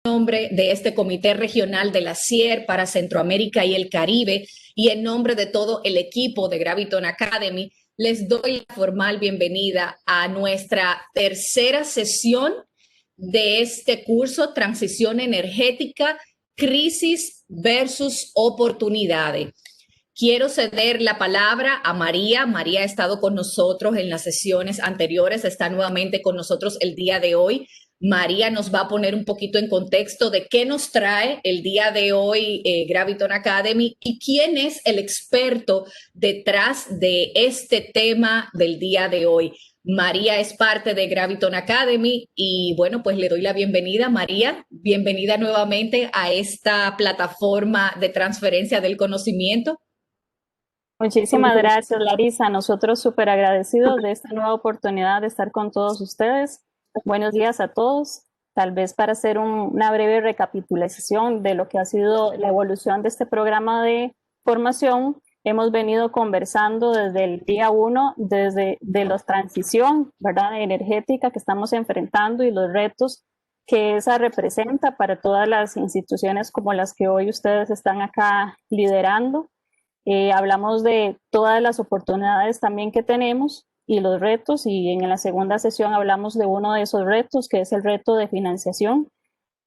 nombre de este Comité Regional de la CIER para Centroamérica y el Caribe y en nombre de todo el equipo de Graviton Academy, les doy la formal bienvenida a nuestra tercera sesión de este curso, Transición Energética, Crisis versus Oportunidades. Quiero ceder la palabra a María. María ha estado con nosotros en las sesiones anteriores, está nuevamente con nosotros el día de hoy. María nos va a poner un poquito en contexto de qué nos trae el día de hoy Graviton Academy y quién es el experto detrás de este tema del día de hoy. María es parte de Graviton Academy y bueno, pues le doy la bienvenida. María, bienvenida nuevamente a esta plataforma de transferencia del conocimiento. Muchísimas gracias, Larisa. Nosotros súper agradecidos de esta nueva oportunidad de estar con todos ustedes. Buenos días a todos. Tal vez para hacer una breve recapitulación de lo que ha sido la evolución de este programa de formación, hemos venido conversando desde el día 1, desde la transición, ¿verdad?, energética que estamos enfrentando y los retos que esa representa para todas las instituciones como las que hoy ustedes están acá liderando. Hablamos de todas las oportunidades también que tenemos y los retos, y en la segunda sesión hablamos de uno de esos retos, que es el reto de financiación.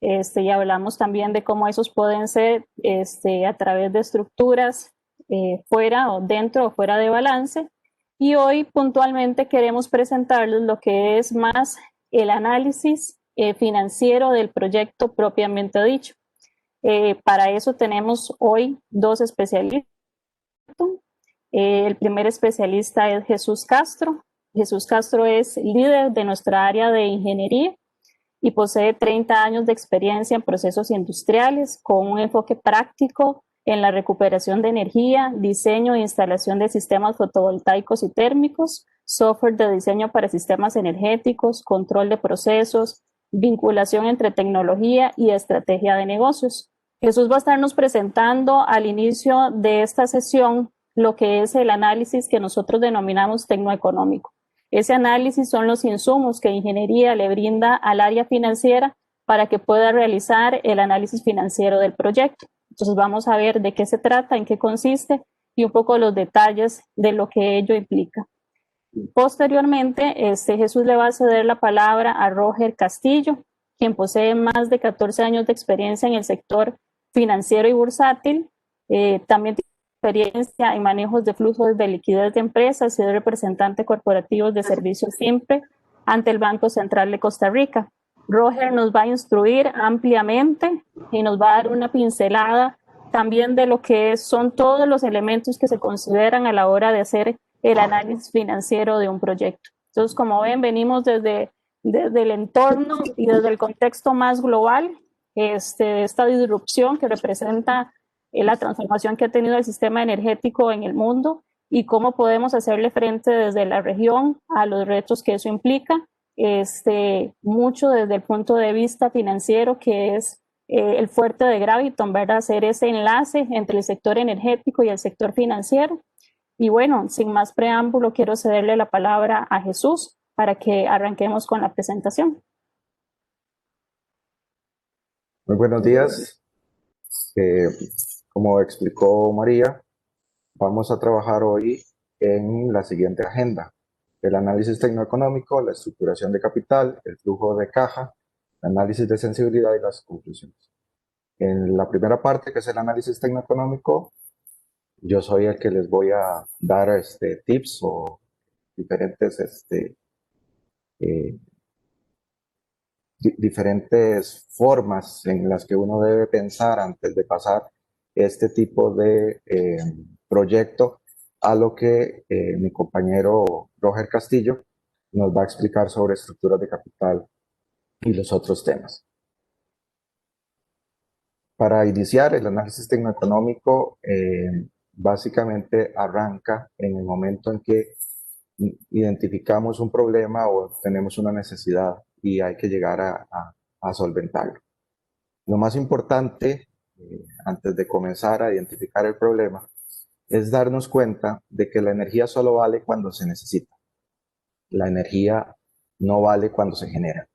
Y hablamos también de cómo esos pueden ser a través de estructuras fuera o dentro o fuera de balance. Y hoy puntualmente queremos presentarles lo que es más el análisis financiero del proyecto propiamente dicho. Para eso tenemos hoy dos especialistas. El primer especialista es Jesús Castro. Jesús Castro es líder de nuestra área de ingeniería y posee 30 años de experiencia en procesos industriales con un enfoque práctico en la recuperación de energía, diseño e instalación de sistemas fotovoltaicos y térmicos, software de diseño para sistemas energéticos, control de procesos, vinculación entre tecnología y estrategia de negocios. Jesús va a estarnos presentando al inicio de esta sesión lo que es el análisis que nosotros denominamos tecnoeconómico. Ese análisis son los insumos que ingeniería le brinda al área financiera para que pueda realizar el análisis financiero del proyecto. Entonces vamos a ver de qué se trata, en qué consiste y un poco los detalles de lo que ello implica. Posteriormente, Jesús le va a ceder la palabra a Roger Castillo, quien posee más de 14 años de experiencia en el sector financiero y bursátil. También tiene experiencia en manejos de flujos de liquidez de empresas y de representante corporativo de servicios SIMPE ante el Banco Central de Costa Rica. Roger nos va a instruir ampliamente y nos va a dar una pincelada también de lo que son todos los elementos que se consideran a la hora de hacer el análisis financiero de un proyecto. Entonces, como ven, venimos desde el entorno y desde el contexto más global, esta disrupción que representa la transformación que ha tenido el sistema energético en el mundo y cómo podemos hacerle frente desde la región a los retos que eso implica, mucho desde el punto de vista financiero, que es el fuerte de Graviton, ¿verdad? Hacer ese enlace entre el sector energético y el sector financiero. Y bueno, sin más preámbulo, quiero cederle la palabra a Jesús para que arranquemos con la presentación. Muy buenos días. Como explicó María, vamos a trabajar hoy en la siguiente agenda: el análisis tecnoeconómico, la estructuración de capital, el flujo de caja, el análisis de sensibilidad y las conclusiones. En la primera parte, que es el análisis tecnoeconómico, yo soy el que les voy a dar tips o diferentes diferentes formas en las que uno debe pensar antes de pasar este tipo de proyecto a lo que mi compañero Roger Castillo nos va a explicar sobre estructuras de capital y los otros temas. Para iniciar, el análisis tecnoeconómico básicamente arranca en el momento en que identificamos un problema o tenemos una necesidad y hay que llegar a solventarlo. Lo más importante, antes de comenzar a identificar el problema, es darnos cuenta de que la energía solo vale cuando se necesita. La energía no vale cuando se genera.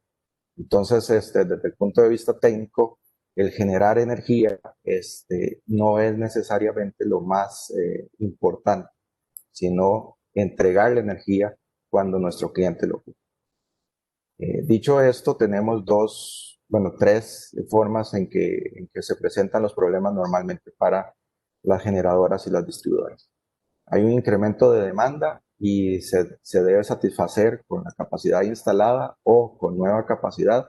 Entonces, desde el punto de vista técnico, el generar energía no es necesariamente lo más importante, sino entregar la energía cuando nuestro cliente lo ocupa. Dicho esto, tenemos tres formas en que se presentan los problemas normalmente para las generadoras y las distribuidoras. Hay un incremento de demanda y se debe satisfacer con la capacidad instalada o con nueva capacidad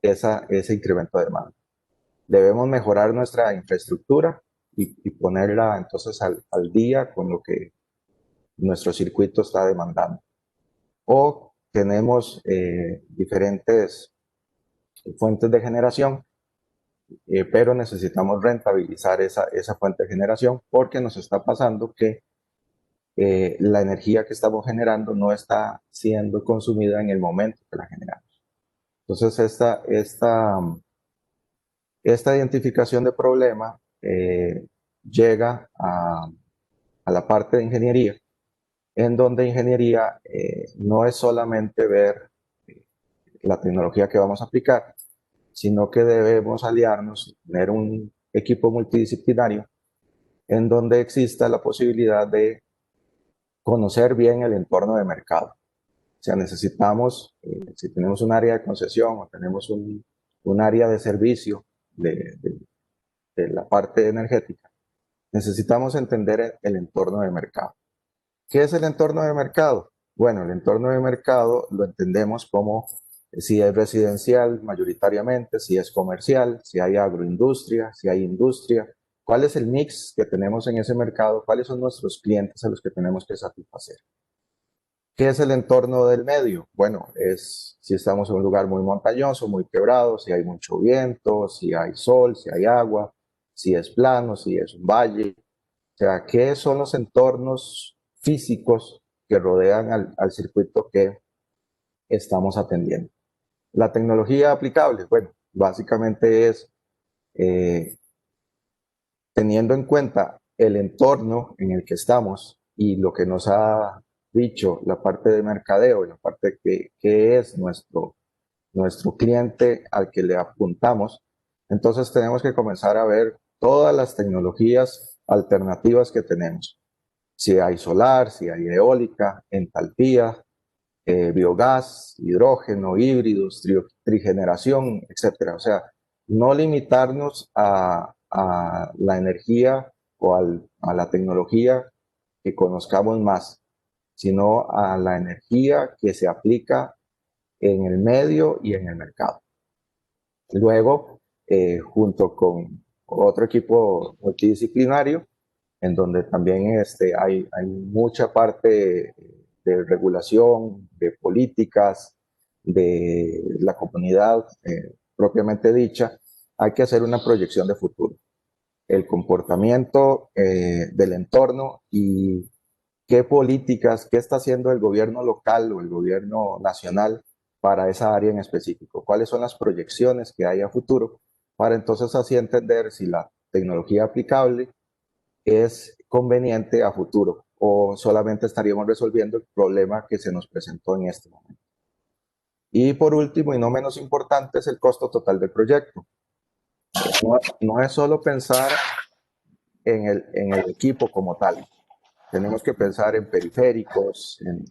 ese incremento de demanda. Debemos mejorar nuestra infraestructura y ponerla entonces al día con lo que nuestro circuito está demandando. O tenemos diferentes fuentes de generación, pero necesitamos rentabilizar esa fuente de generación porque nos está pasando que la energía que estamos generando no está siendo consumida en el momento que la generamos. Entonces, esta identificación de problema llega a la parte de ingeniería, en donde ingeniería no es solamente ver la tecnología que vamos a aplicar, sino que debemos aliarnos, tener un equipo multidisciplinario en donde exista la posibilidad de conocer bien el entorno de mercado. O sea, necesitamos, si tenemos un área de concesión o tenemos un área de servicio de la parte energética, necesitamos entender el entorno de mercado. ¿Qué es el entorno de mercado? Bueno, el entorno de mercado lo entendemos como si es residencial mayoritariamente, si es comercial, si hay agroindustria, si hay industria, cuál es el mix que tenemos en ese mercado, cuáles son nuestros clientes a los que tenemos que satisfacer. ¿Qué es el entorno del medio? Bueno, es si estamos en un lugar muy montañoso, muy quebrado, si hay mucho viento, si hay sol, si hay agua, si es plano, si es un valle. O sea, ¿qué son los entornos físicos que rodean al circuito que estamos atendiendo? La tecnología aplicable, bueno, básicamente es teniendo en cuenta el entorno en el que estamos y lo que nos ha dicho la parte de mercadeo y la parte que es nuestro cliente al que le apuntamos, entonces tenemos que comenzar a ver todas las tecnologías alternativas que tenemos. Si hay solar, si hay eólica, entalpía, biogás, hidrógeno, híbridos, trigeneración, etcétera. O sea, no limitarnos a la energía o a la tecnología que conozcamos más, sino a la energía que se aplica en el medio y en el mercado. Luego, junto con otro equipo multidisciplinario, en donde también hay mucha parte de regulación, de políticas, de la comunidad propiamente dicha, hay que hacer una proyección de futuro. El comportamiento del entorno y qué políticas, qué está haciendo el gobierno local o el gobierno nacional para esa área en específico. Cuáles son las proyecciones que hay a futuro para entonces así entender si la tecnología aplicable es conveniente a futuro o solamente estaríamos resolviendo el problema que se nos presentó en este momento. Y por último, y no menos importante, es el costo total del proyecto. No es solo pensar en el equipo como tal. Tenemos que pensar en periféricos, en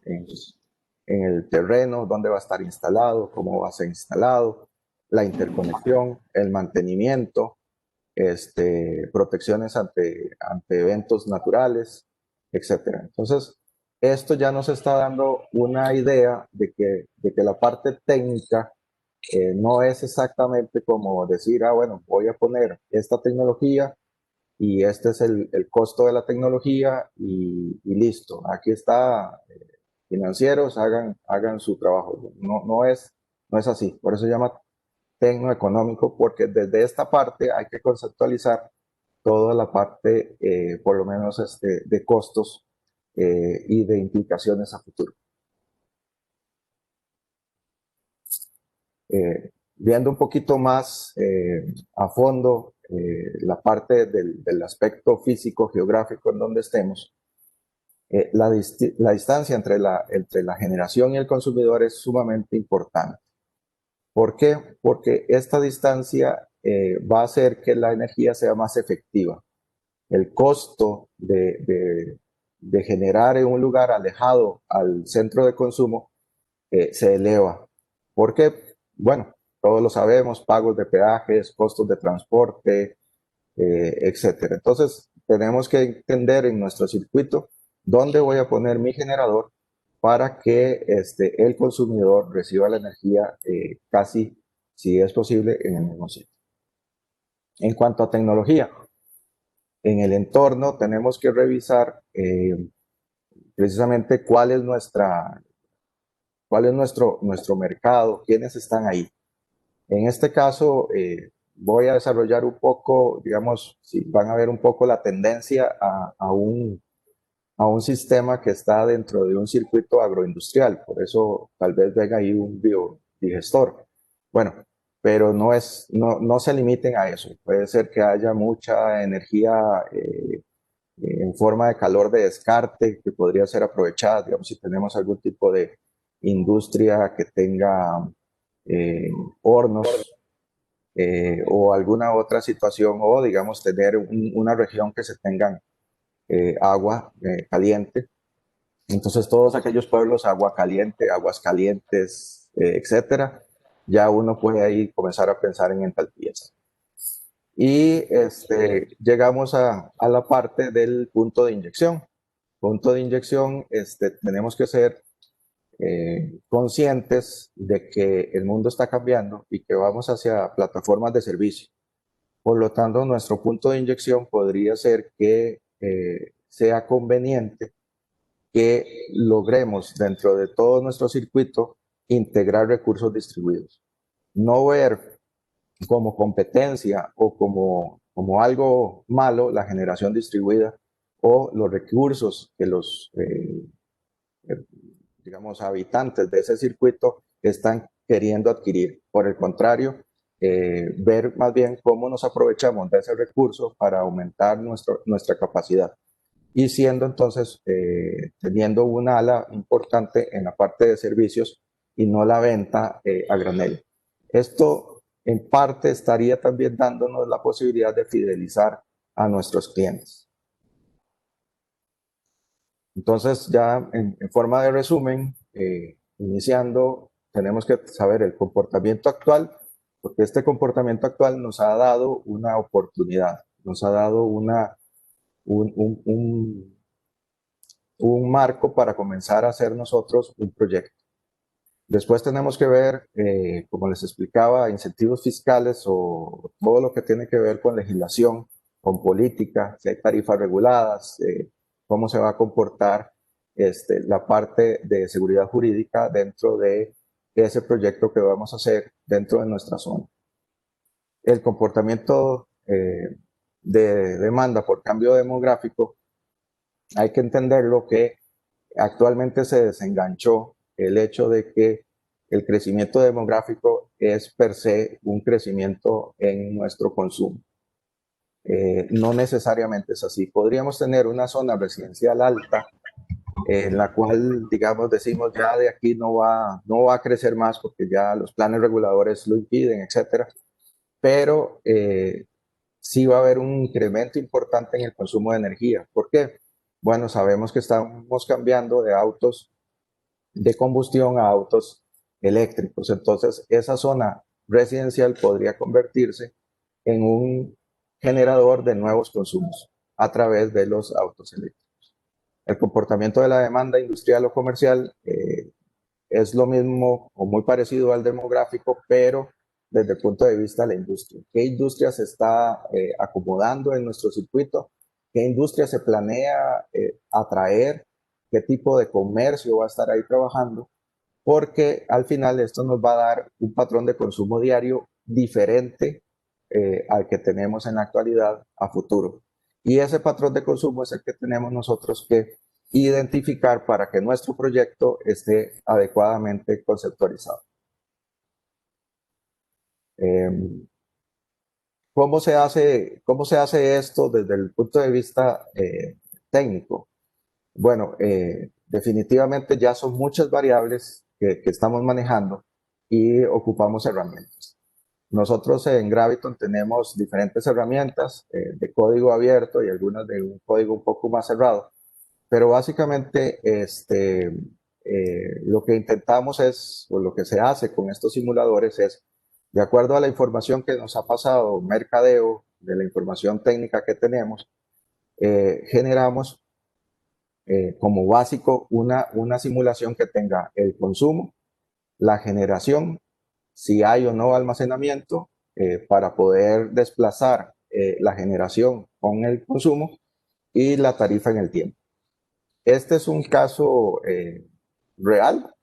el terreno, dónde va a estar instalado, cómo va a ser instalado, la interconexión, el mantenimiento, protecciones ante eventos naturales, etc. Entonces, esto ya nos está dando una idea de que la parte técnica no es exactamente como decir, bueno, voy a poner esta tecnología y este es el costo de la tecnología y listo, aquí está, financieros, hagan su trabajo. No es así, por eso se llama tecnoeconómico, porque desde esta parte hay que conceptualizar toda la parte, por lo menos de costos y de implicaciones a futuro. Viendo un poquito más a fondo la parte del aspecto físico, geográfico en donde estemos, la distancia entre la generación y el consumidor es sumamente importante. ¿Por qué? Porque esta distancia va a hacer que la energía sea más efectiva. El costo de generar en un lugar alejado al centro de consumo se eleva. ¿Por qué? Bueno, todos lo sabemos, pagos de peajes, costos de transporte, etcétera. Entonces, tenemos que entender en nuestro circuito dónde voy a poner mi generador para que el consumidor reciba la energía casi, si es posible, en el mismo sitio. En cuanto a tecnología, en el entorno tenemos que revisar precisamente cuál es nuestro mercado, quiénes están ahí. En este caso, voy a desarrollar un poco, digamos, si van a ver un poco la tendencia a un sistema que está dentro de un circuito agroindustrial. Por eso tal vez venga ahí un biodigestor. Bueno, pero no se limiten a eso. Puede ser que haya mucha energía en forma de calor de descarte que podría ser aprovechada, digamos, si tenemos algún tipo de industria que tenga hornos o alguna otra situación, o digamos tener una región que se tengan agua caliente. Entonces todos aquellos pueblos, agua caliente, aguas calientes, etcétera, ya uno puede ahí comenzar a pensar en entalpías. Y llegamos a la parte del punto de inyección. Punto de inyección, tenemos que ser conscientes de que el mundo está cambiando y que vamos hacia plataformas de servicio. Por lo tanto, nuestro punto de inyección podría ser que sea conveniente que logremos dentro de todo nuestro circuito integrar recursos distribuidos. No ver como competencia o como algo malo la generación distribuida o los recursos que los digamos, habitantes de ese circuito están queriendo adquirir. Por el contrario, ver más bien cómo nos aprovechamos de ese recurso para aumentar nuestra capacidad. Y siendo entonces, teniendo un ala importante en la parte de servicios y no la venta a granel. Esto en parte estaría también dándonos la posibilidad de fidelizar a nuestros clientes. Entonces, ya en forma de resumen, iniciando, tenemos que saber el comportamiento actual, porque este comportamiento actual nos ha dado una oportunidad, nos ha dado un marco para comenzar a hacer nosotros un proyecto. Después tenemos que ver, como les explicaba, incentivos fiscales o todo lo que tiene que ver con legislación, con política, si hay tarifas reguladas, cómo se va a comportar la parte de seguridad jurídica dentro de ese proyecto que vamos a hacer dentro de nuestra zona. El comportamiento de demanda por cambio demográfico, hay que entenderlo que actualmente se desenganchó el hecho de que el crecimiento demográfico es per se un crecimiento en nuestro consumo. No necesariamente es así. Podríamos tener una zona residencial alta en la cual, digamos, decimos ya de aquí no va a crecer más porque ya los planes reguladores lo impiden, etcétera. Pero sí va a haber un incremento importante en el consumo de energía. ¿Por qué? Bueno, sabemos que estamos cambiando de autos de combustión a autos eléctricos. Entonces, esa zona residencial podría convertirse en un generador de nuevos consumos a través de los autos eléctricos. El comportamiento de la demanda industrial o comercial es lo mismo o muy parecido al demográfico, pero desde el punto de vista de la industria. ¿Qué industria se está acomodando en nuestro circuito? ¿Qué industria se planea atraer? ¿Qué tipo de comercio va a estar ahí trabajando? Porque al final esto nos va a dar un patrón de consumo diario diferente al que tenemos en la actualidad a futuro. Y ese patrón de consumo es el que tenemos nosotros que identificar para que nuestro proyecto esté adecuadamente conceptualizado. ¿Cómo se hace esto desde el punto de vista técnico? Bueno, definitivamente ya son muchas variables que estamos manejando y ocupamos herramientas. Nosotros en Graviton tenemos diferentes herramientas de código abierto y algunas de un código un poco más cerrado, pero básicamente lo que intentamos es, o lo que se hace con estos simuladores es, de acuerdo a la información que nos ha pasado mercadeo, de la información técnica que tenemos, generamos como básico una simulación que tenga el consumo, la generación, si hay o no almacenamiento, para poder desplazar la generación con el consumo y la tarifa en el tiempo. Este es un caso real.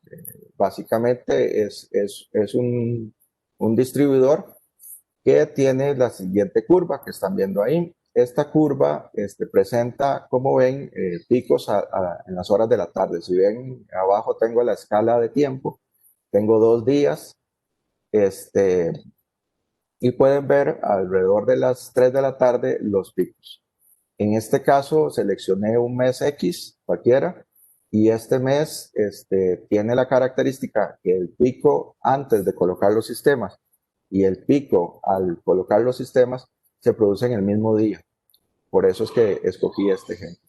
Básicamente es un distribuidor que tiene la siguiente curva que están viendo ahí. Esta curva presenta, como ven, picos en las horas de la tarde. Si ven, abajo tengo la escala de tiempo, tengo 2 días, y pueden ver alrededor de las 3 de la tarde los picos. En este caso seleccioné un mes X, cualquiera, y este mes tiene la característica que el pico antes de colocar los sistemas y el pico al colocar los sistemas se producen el mismo día. Por eso es que escogí este ejemplo.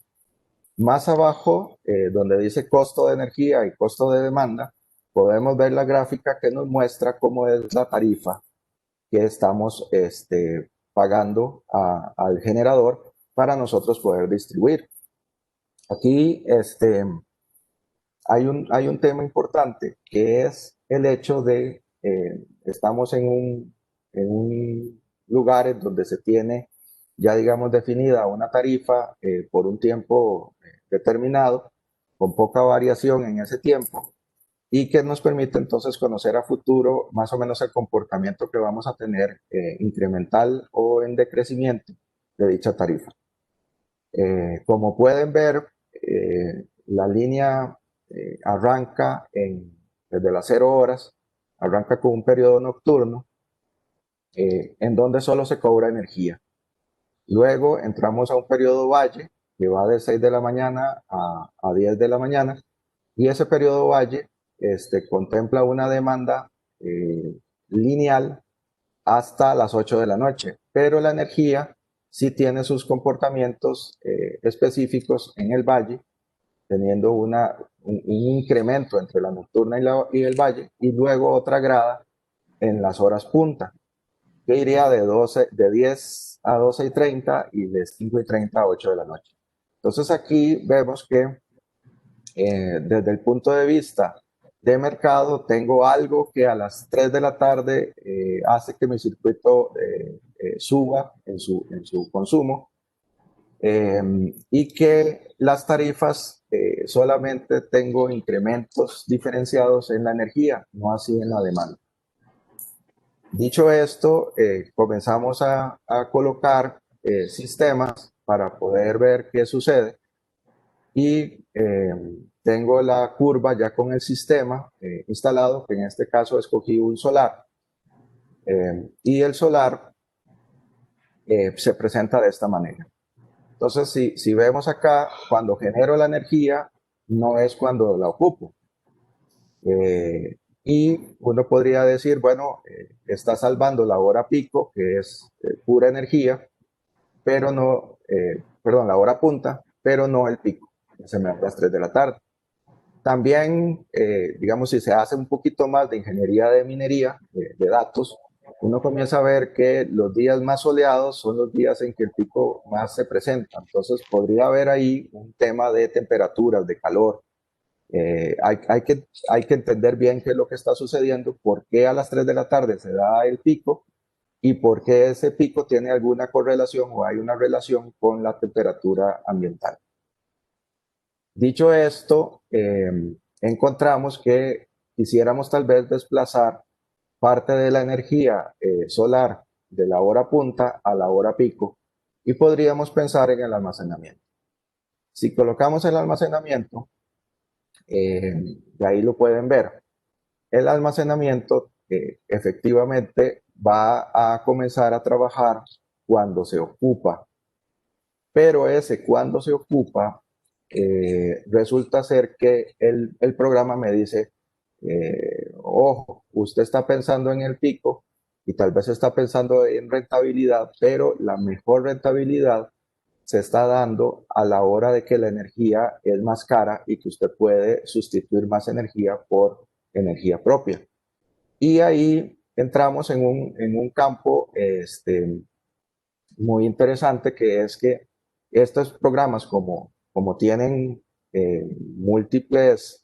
Más abajo, donde dice costo de energía y costo de demanda, podemos ver la gráfica que nos muestra cómo es la tarifa que estamos pagando al generador para nosotros poder distribuir. Aquí hay un tema importante que es el hecho de estamos en un lugar en donde se tiene ya digamos definida una tarifa por un tiempo determinado, con poca variación en ese tiempo, y que nos permite entonces conocer a futuro más o menos el comportamiento que vamos a tener incremental o en decrecimiento de dicha tarifa. Como pueden ver, la línea arranca desde las 0 horas, arranca con un periodo nocturno en donde solo se cobra energía. Luego entramos a un periodo valle que va de 6 de la mañana a 10 de la mañana, y ese periodo valle contempla una demanda lineal hasta las 8 de la noche, pero la energía sí tiene sus comportamientos específicos en el valle, teniendo un incremento entre la nocturna y el valle, y luego otra grada en las horas punta, que iría de 10 a 12:30 y de 5:30 a 8 de la noche. Entonces aquí vemos que desde el punto de vista de mercado, tengo algo que a las 3 de la tarde hace que mi circuito suba en su consumo, y que las tarifas solamente tengo incrementos diferenciados en la energía, no así en la demanda. Dicho esto, comenzamos a colocar sistemas para poder ver qué sucede, y tengo la curva ya con el sistema instalado, que en este caso escogí un solar, y el solar se presenta de esta manera. Entonces, si vemos acá, cuando genero la energía, no es cuando la ocupo. Y uno podría decir, bueno, está salvando la hora pico, que es pura energía, pero no, perdón, la hora punta, pero no el pico, que se me da a las 3 de la tarde. También, digamos, si se hace un poquito más de ingeniería de minería, de datos, uno comienza a ver que los días más soleados son los días en que el pico más se presenta. Entonces, podría haber ahí un tema de temperaturas, de calor. Hay que entender bien qué es lo que está sucediendo, por qué a las 3 de la tarde se da el pico y por qué ese pico tiene alguna correlación o hay una relación con la temperatura ambiental. Dicho esto, encontramos que quisiéramos tal vez desplazar parte de la energía solar de la hora punta a la hora pico, y podríamos pensar en el almacenamiento. Si colocamos el almacenamiento, de ahí lo pueden ver. El almacenamiento efectivamente va a comenzar a trabajar cuando se ocupa, pero ese cuando se ocupa resulta ser que el programa me dice, ojo, usted está pensando en el pico y tal vez está pensando en rentabilidad, pero la mejor rentabilidad se está dando a la hora de que la energía es más cara y que usted puede sustituir más energía por energía propia. Y ahí entramos en un campo muy interesante, que es que estos programas, como tienen múltiples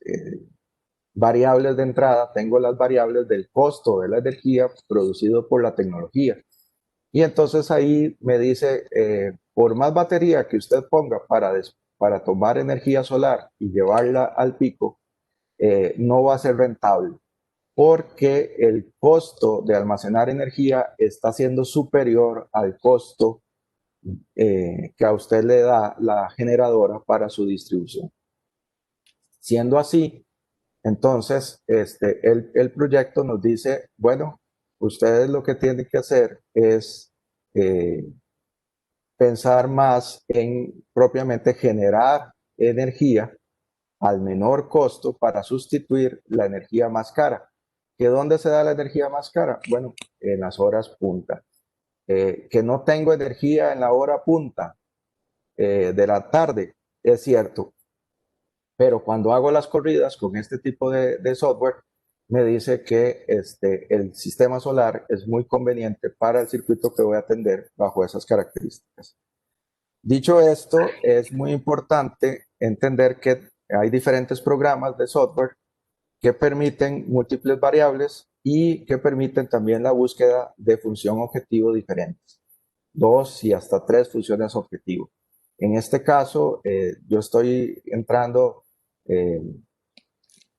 variables de entrada, tengo las variables del costo de la energía producido por la tecnología. Y entonces ahí me dice, por más batería que usted ponga para tomar energía solar y llevarla al pico, no va a ser rentable, porque el costo de almacenar energía está siendo superior al costo que a usted le da la generadora para su distribución. Siendo así, entonces el proyecto nos dice, bueno, ustedes lo que tienen que hacer es pensar más en propiamente generar energía al menor costo para sustituir la energía más cara. ¿Que dónde se da la energía más cara? Bueno, en las horas punta. Que no tengo energía en la hora punta de la tarde, es cierto, pero cuando hago las corridas con este tipo de software, me dice que el sistema solar es muy conveniente para el circuito que voy a atender bajo esas características. Dicho esto, es muy importante entender que hay diferentes programas de software que permiten múltiples variables y que permiten también la búsqueda de función objetivo diferentes, 2 y hasta 3 funciones objetivo. En este caso, yo estoy entrando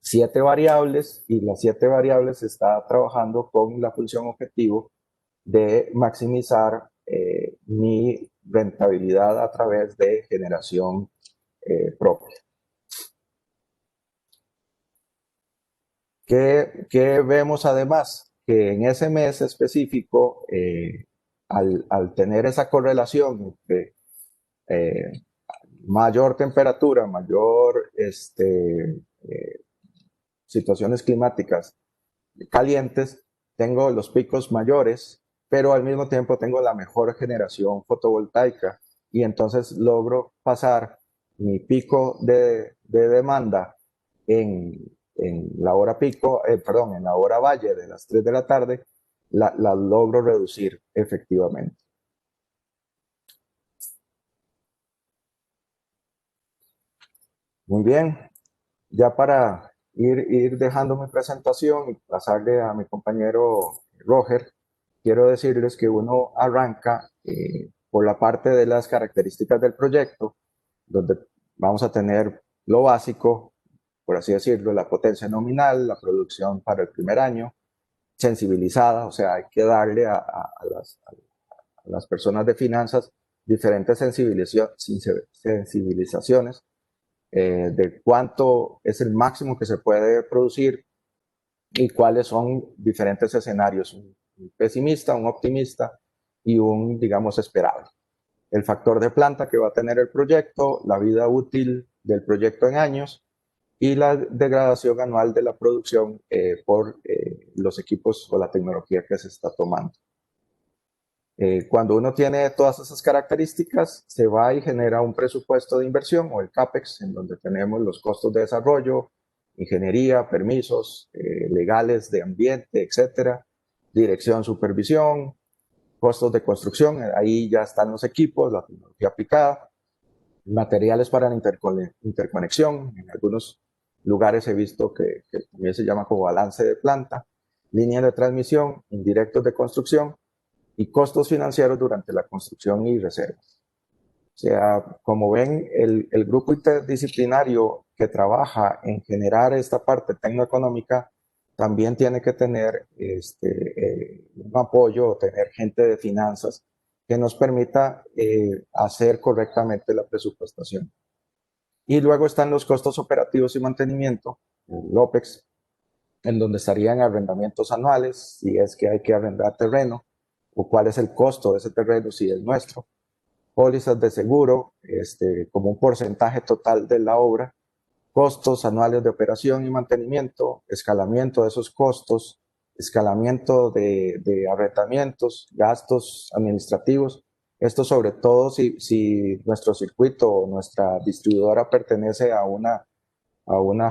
7 variables, y las 7 variables está trabajando con la función objetivo de maximizar mi rentabilidad a través de generación propia. ¿Qué vemos además? Que en ese mes específico, al tener esa correlación entre mayor temperatura, mayor situaciones climáticas calientes, tengo los picos mayores, pero al mismo tiempo tengo la mejor generación fotovoltaica, y entonces logro pasar mi pico de demanda en la hora pico, en la hora valle de las 3 de la tarde, la logro reducir efectivamente. Muy bien, ya para ir dejando mi presentación y pasarle a mi compañero Roger, quiero decirles que uno arranca por la parte de las características del proyecto, donde vamos a tener lo básico, por así decirlo, la potencia nominal, la producción para el primer año, sensibilizada, o sea, hay que darle a las personas de finanzas diferentes sensibilizaciones de cuánto es el máximo que se puede producir y cuáles son diferentes escenarios, un pesimista, un optimista y un, digamos, esperable. El factor de planta que va a tener el proyecto, la vida útil del proyecto en años y la degradación anual de la producción por los equipos o la tecnología que se está tomando. Cuando uno tiene todas esas características, se va y genera un presupuesto de inversión, o el CAPEX, en donde tenemos los costos de desarrollo, ingeniería, permisos legales de ambiente, etcétera, dirección, supervisión, costos de construcción, ahí ya están los equipos, la tecnología aplicada, materiales para la interconexión, en algunos lugares he visto que también se llama como balance de planta, líneas de transmisión, indirectos de construcción, y costos financieros durante la construcción y reservas. O sea, como ven, el grupo interdisciplinario que trabaja en generar esta parte tecnoeconómica también tiene que tener un apoyo, o tener gente de finanzas que nos permita hacer correctamente la presupuestación. Y luego están los costos operativos y mantenimiento, el OPEX, en donde estarían arrendamientos anuales, si es que hay que arrendar terreno, o cuál es el costo de ese terreno si es nuestro, pólizas de seguro como un porcentaje total de la obra, costos anuales de operación y mantenimiento, escalamiento de esos costos, escalamiento de arrendamientos, gastos administrativos. Esto sobre todo si nuestro circuito o nuestra distribuidora pertenece a una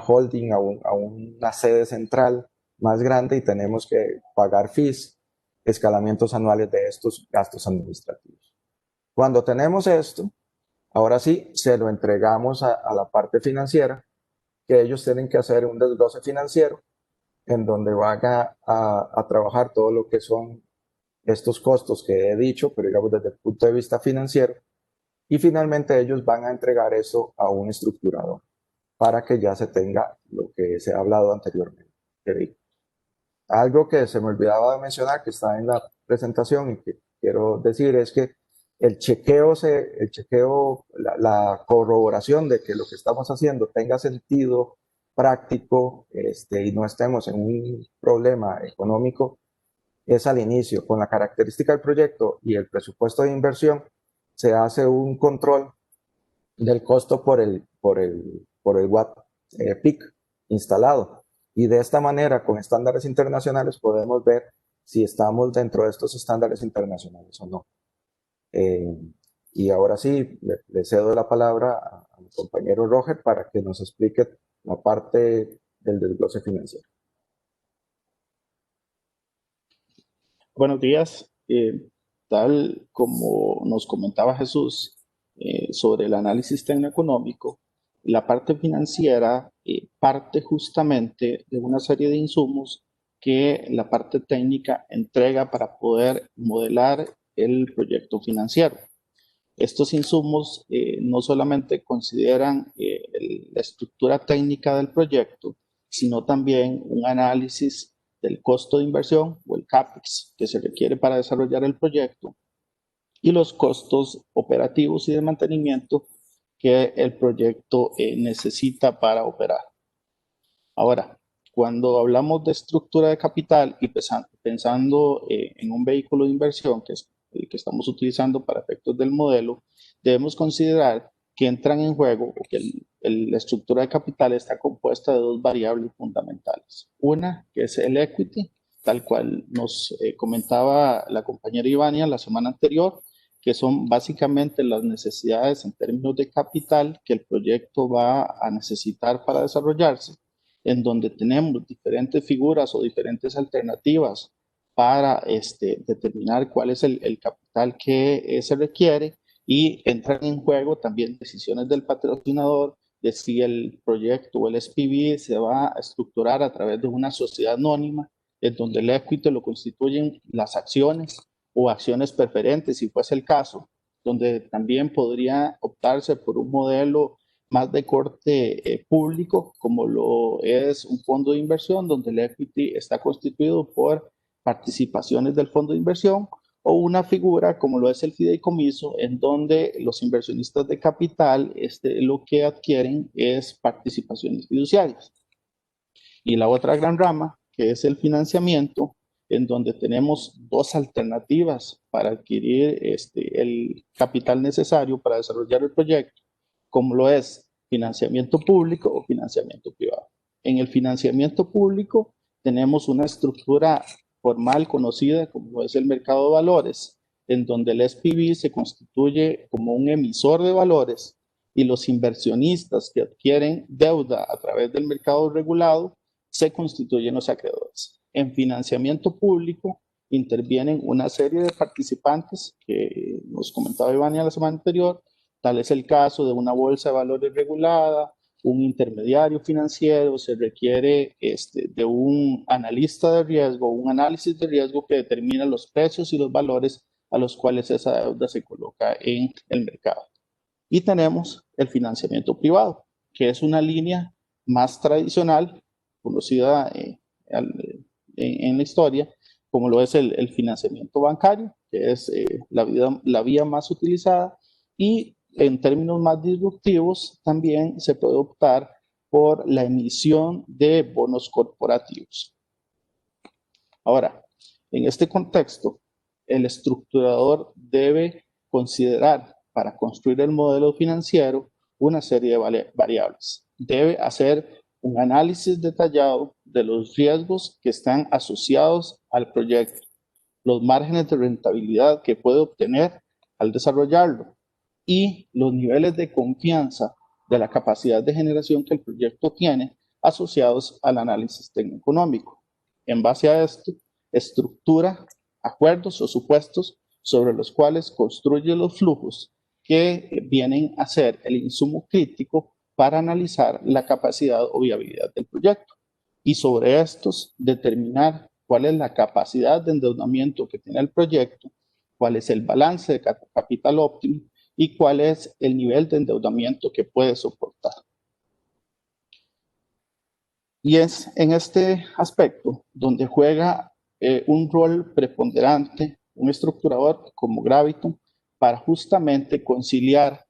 holding, a una sede central más grande y tenemos que pagar fees, escalamientos anuales de estos gastos administrativos. Cuando tenemos esto, ahora sí, se lo entregamos a la parte financiera, que ellos tienen que hacer un desglose financiero en donde van a trabajar todo lo que son estos costos que he dicho, pero digamos desde el punto de vista financiero, y finalmente ellos van a entregar eso a un estructurador para que ya se tenga lo que se ha hablado anteriormente. Algo que se me olvidaba de mencionar, que está en la presentación y que quiero decir, es que el chequeo, la corroboración de que lo que estamos haciendo tenga sentido práctico y no estemos en un problema económico, es al inicio. Con la característica del proyecto y el presupuesto de inversión, se hace un control del costo por el watt peak instalado. Y de esta manera, con estándares internacionales, podemos ver si estamos dentro de estos estándares internacionales o no. Y ahora sí, le cedo la palabra a mi compañero Roger para que nos explique la parte del desglose financiero. Buenos días. Tal como nos comentaba Jesús sobre el análisis tecnoeconómico, la parte financiera parte justamente de una serie de insumos que la parte técnica entrega para poder modelar el proyecto financiero. Estos insumos no solamente consideran la estructura técnica del proyecto, sino también un análisis del costo de inversión o el CAPEX que se requiere para desarrollar el proyecto y los costos operativos y de mantenimiento que el proyecto necesita para operar. Ahora, cuando hablamos de estructura de capital y pensando en un vehículo de inversión, que es el que estamos utilizando para efectos del modelo, debemos considerar que entran en juego o que la estructura de capital está compuesta de dos variables fundamentales. Una, que es el equity, tal cual nos comentaba la compañera Ivania la semana anterior, que son básicamente las necesidades en términos de capital que el proyecto va a necesitar para desarrollarse, en donde tenemos diferentes figuras o diferentes alternativas para determinar cuál es el capital que se requiere, y entran en juego también decisiones del patrocinador de si el proyecto o el SPV se va a estructurar a través de una sociedad anónima, en donde el equity lo constituyen las acciones o acciones preferentes, si fuese el caso, donde también podría optarse por un modelo más de corte público, como lo es un fondo de inversión, donde el equity está constituido por participaciones del fondo de inversión, o una figura como lo es el fideicomiso, en donde los inversionistas de capital lo que adquieren es participaciones fiduciarias. Y la otra gran rama, que es el financiamiento, en donde tenemos dos alternativas para adquirir el capital necesario para desarrollar el proyecto, como lo es financiamiento público o financiamiento privado. En el financiamiento público tenemos una estructura formal conocida como es el mercado de valores, en donde el SPV se constituye como un emisor de valores y los inversionistas que adquieren deuda a través del mercado regulado se constituyen los acreedores. En financiamiento público intervienen una serie de participantes que nos comentaba Ivania la semana anterior. Tal es el caso de una bolsa de valores regulada, un intermediario financiero, se requiere de un analista de riesgo, un análisis de riesgo que determina los precios y los valores a los cuales esa deuda se coloca en el mercado. Y tenemos el financiamiento privado, que es una línea más tradicional, conocida en la historia, como lo es el financiamiento bancario, que es la vía más utilizada, y en términos más disruptivos también se puede optar por la emisión de bonos corporativos. Ahora, en este contexto, el estructurador debe considerar para construir el modelo financiero una serie de variables. Debe hacer un análisis detallado de los riesgos que están asociados al proyecto, los márgenes de rentabilidad que puede obtener al desarrollarlo y los niveles de confianza de la capacidad de generación que el proyecto tiene asociados al análisis tecnoeconómico. En base a esto, estructura acuerdos o supuestos sobre los cuales construye los flujos que vienen a ser el insumo crítico para analizar la capacidad o viabilidad del proyecto. Y sobre estos, determinar cuál es la capacidad de endeudamiento que tiene el proyecto, cuál es el balance de capital óptimo y cuál es el nivel de endeudamiento que puede soportar. Y es en este aspecto donde juega un rol preponderante un estructurador como Graviton para justamente conciliar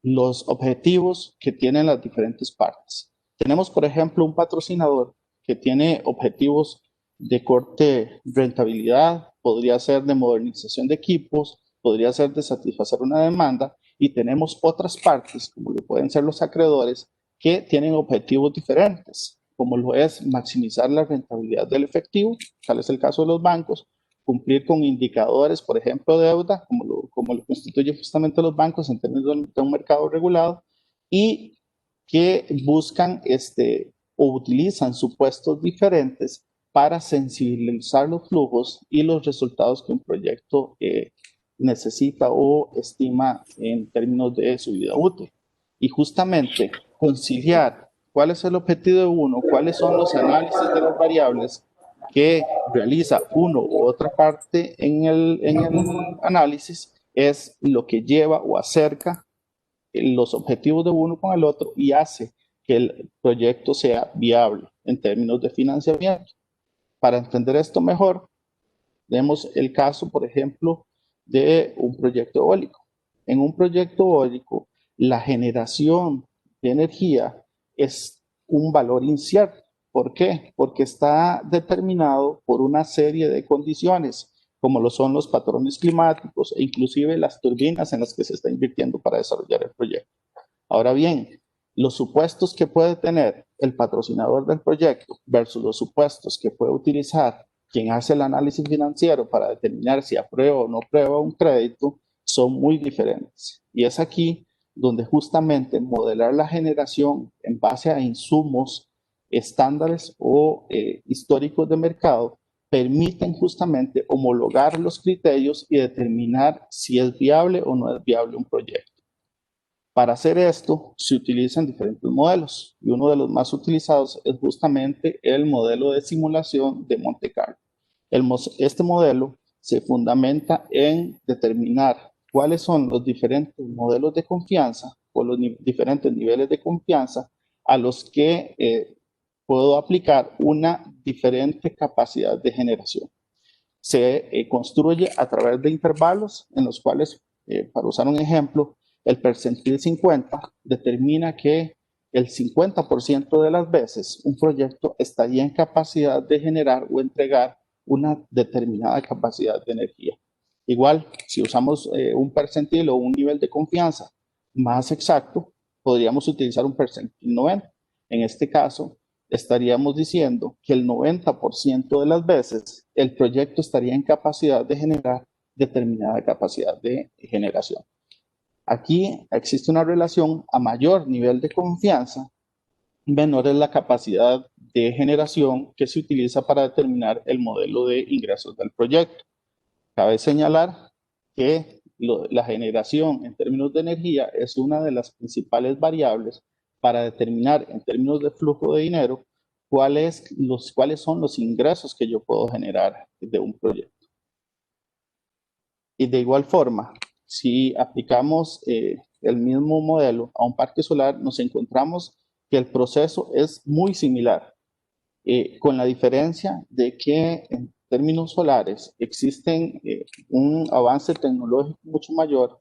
los objetivos que tienen las diferentes partes. Tenemos, por ejemplo, un patrocinador que tiene objetivos de corte rentabilidad, podría ser de modernización de equipos, podría ser de satisfacer una demanda, y tenemos otras partes, como lo pueden ser los acreedores, que tienen objetivos diferentes, como lo es maximizar la rentabilidad del efectivo, tal es el caso de los bancos, cumplir con indicadores, por ejemplo, de deuda, como lo constituyen justamente los bancos en términos de un mercado regulado, y que buscan o utilizan supuestos diferentes para sensibilizar los flujos y los resultados que un proyecto necesita o estima en términos de su vida útil. Y justamente conciliar cuál es el objetivo de uno, cuáles son los análisis de las variables que realiza uno u otra parte en el análisis, es lo que lleva o acerca los objetivos de uno con el otro y hace que el proyecto sea viable en términos de financiamiento. Para entender esto mejor, tenemos el caso, por ejemplo, de un proyecto eólico. En un proyecto eólico, la generación de energía es un valor incierto. ¿Por qué? Porque está determinado por una serie de condiciones, como lo son los patrones climáticos e inclusive las turbinas en las que se está invirtiendo para desarrollar el proyecto. Ahora bien, los supuestos que puede tener el patrocinador del proyecto versus los supuestos que puede utilizar quien hace el análisis financiero para determinar si aprueba o no aprueba un crédito son muy diferentes. Y es aquí donde justamente modelar la generación en base a insumos estándares o históricos de mercado permiten justamente homologar los criterios y determinar si es viable o no es viable un proyecto. Para hacer esto se utilizan diferentes modelos y uno de los más utilizados es justamente el modelo de simulación de Monte Carlo. Este modelo se fundamenta en determinar cuáles son los diferentes modelos de confianza o los diferentes niveles de confianza a los que puedo aplicar una diferente capacidad de generación. Se construye a través de intervalos en los cuales, para usar un ejemplo, el percentil 50 determina que el 50% de las veces un proyecto estaría en capacidad de generar o entregar una determinada capacidad de energía. Igual, si usamos un percentil o un nivel de confianza más exacto, podríamos utilizar un percentil 90. En este caso, estaríamos diciendo que el 90% de las veces el proyecto estaría en capacidad de generar determinada capacidad de generación. Aquí existe una relación: a mayor nivel de confianza, menor es la capacidad de generación que se utiliza para determinar el modelo de ingresos del proyecto. Cabe señalar que la generación en términos de energía es una de las principales variables para determinar en términos de flujo de dinero cuáles son los ingresos que yo puedo generar de un proyecto. Y de igual forma, si aplicamos el mismo modelo a un parque solar, nos encontramos que el proceso es muy similar, con la diferencia de que en términos solares existen un avance tecnológico mucho mayor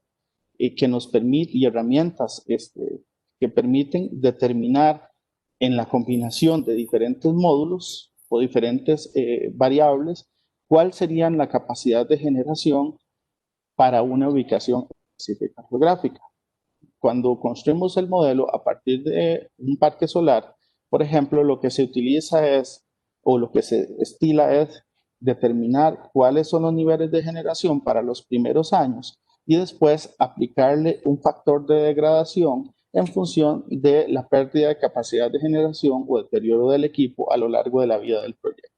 que nos permite, y herramientas que permiten determinar en la combinación de diferentes módulos o diferentes variables cuál sería la capacidad de generación para una ubicación específica geográfica. Cuando construimos el modelo a partir de un parque solar, por ejemplo, lo que se utiliza es o lo que se estila es determinar cuáles son los niveles de generación para los primeros años y después aplicarle un factor de degradación en función de la pérdida de capacidad de generación o deterioro del equipo a lo largo de la vida del proyecto.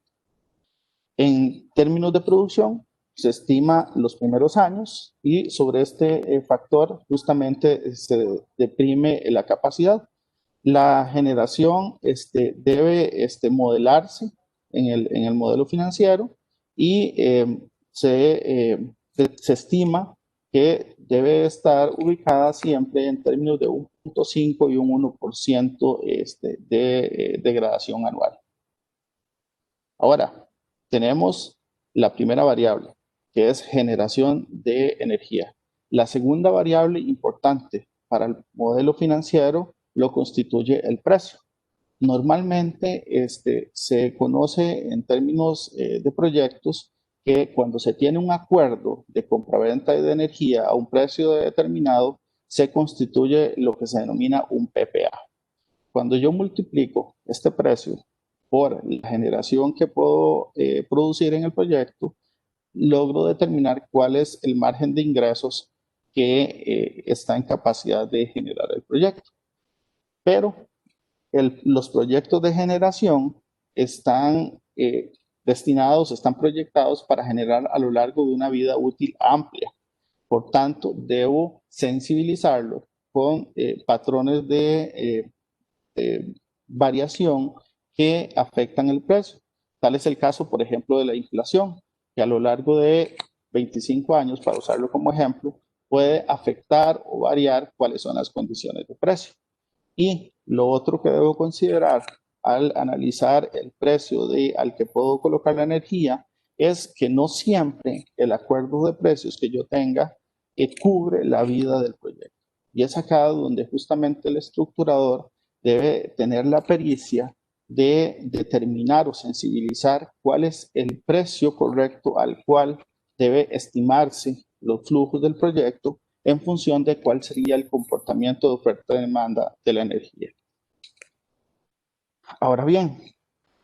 En términos de producción, se estima los primeros años y sobre este factor justamente se deprime la capacidad. La generación debe modelarse en el modelo financiero y se estima que debe estar ubicada siempre en términos de 1.5 y un 1% de degradación anual. Ahora, tenemos la primera variable, que es generación de energía. La segunda variable importante para el modelo financiero lo constituye el precio. Normalmente se conoce en términos de proyectos que cuando se tiene un acuerdo de compraventa de energía a un precio determinado, se constituye lo que se denomina un PPA. Cuando yo multiplico este precio por la generación que puedo producir en el proyecto, logro determinar cuál es el margen de ingresos que está en capacidad de generar el proyecto. Pero los proyectos de generación están están proyectados para generar a lo largo de una vida útil amplia. Por tanto, debo sensibilizarlo con patrones de variación que afectan el precio. Tal es el caso, por ejemplo, de la inflación, que a lo largo de 25 años, para usarlo como ejemplo, puede afectar o variar cuáles son las condiciones de precio. Y lo otro que debo considerar al analizar el precio al que puedo colocar la energía es que no siempre el acuerdo de precios que yo tenga cubre la vida del proyecto. Y es acá donde justamente el estructurador debe tener la pericia de determinar o sensibilizar cuál es el precio correcto al cual debe estimarse los flujos del proyecto en función de cuál sería el comportamiento de oferta y demanda de la energía. Ahora bien,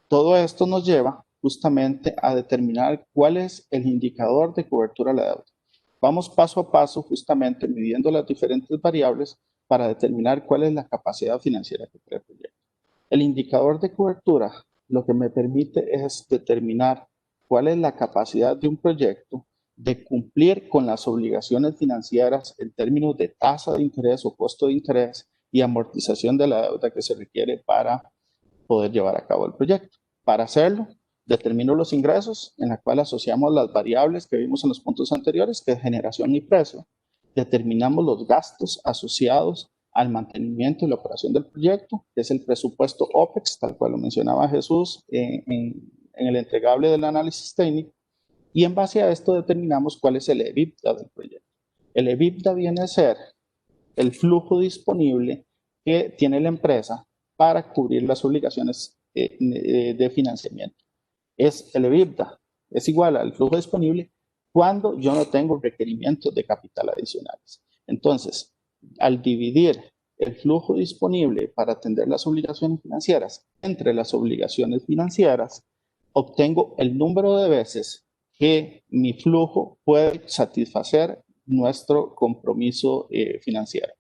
todo esto nos lleva justamente a determinar cuál es el indicador de cobertura a la deuda. Vamos paso a paso justamente midiendo las diferentes variables para determinar cuál es la capacidad financiera que tiene el proyecto. El indicador de cobertura lo que me permite es determinar cuál es la capacidad de un proyecto de cumplir con las obligaciones financieras en términos de tasa de interés o costo de interés y amortización de la deuda que se requiere para poder llevar a cabo el proyecto. Para hacerlo, determino los ingresos, en la cual asociamos las variables que vimos en los puntos anteriores, que es generación y precio. Determinamos los gastos asociados al mantenimiento y la operación del proyecto, que es el presupuesto OPEX, tal cual lo mencionaba Jesús en el entregable del análisis técnico. Y en base a esto determinamos cuál es el EBITDA del proyecto. El EBITDA viene a ser el flujo disponible que tiene la empresa para cubrir las obligaciones de financiamiento. El EBITDA es igual al flujo disponible cuando yo no tengo requerimientos de capital adicionales. Entonces, al dividir el flujo disponible para atender las obligaciones financieras entre las obligaciones financieras, obtengo el número de veces que mi flujo puede satisfacer nuestro compromiso financiero.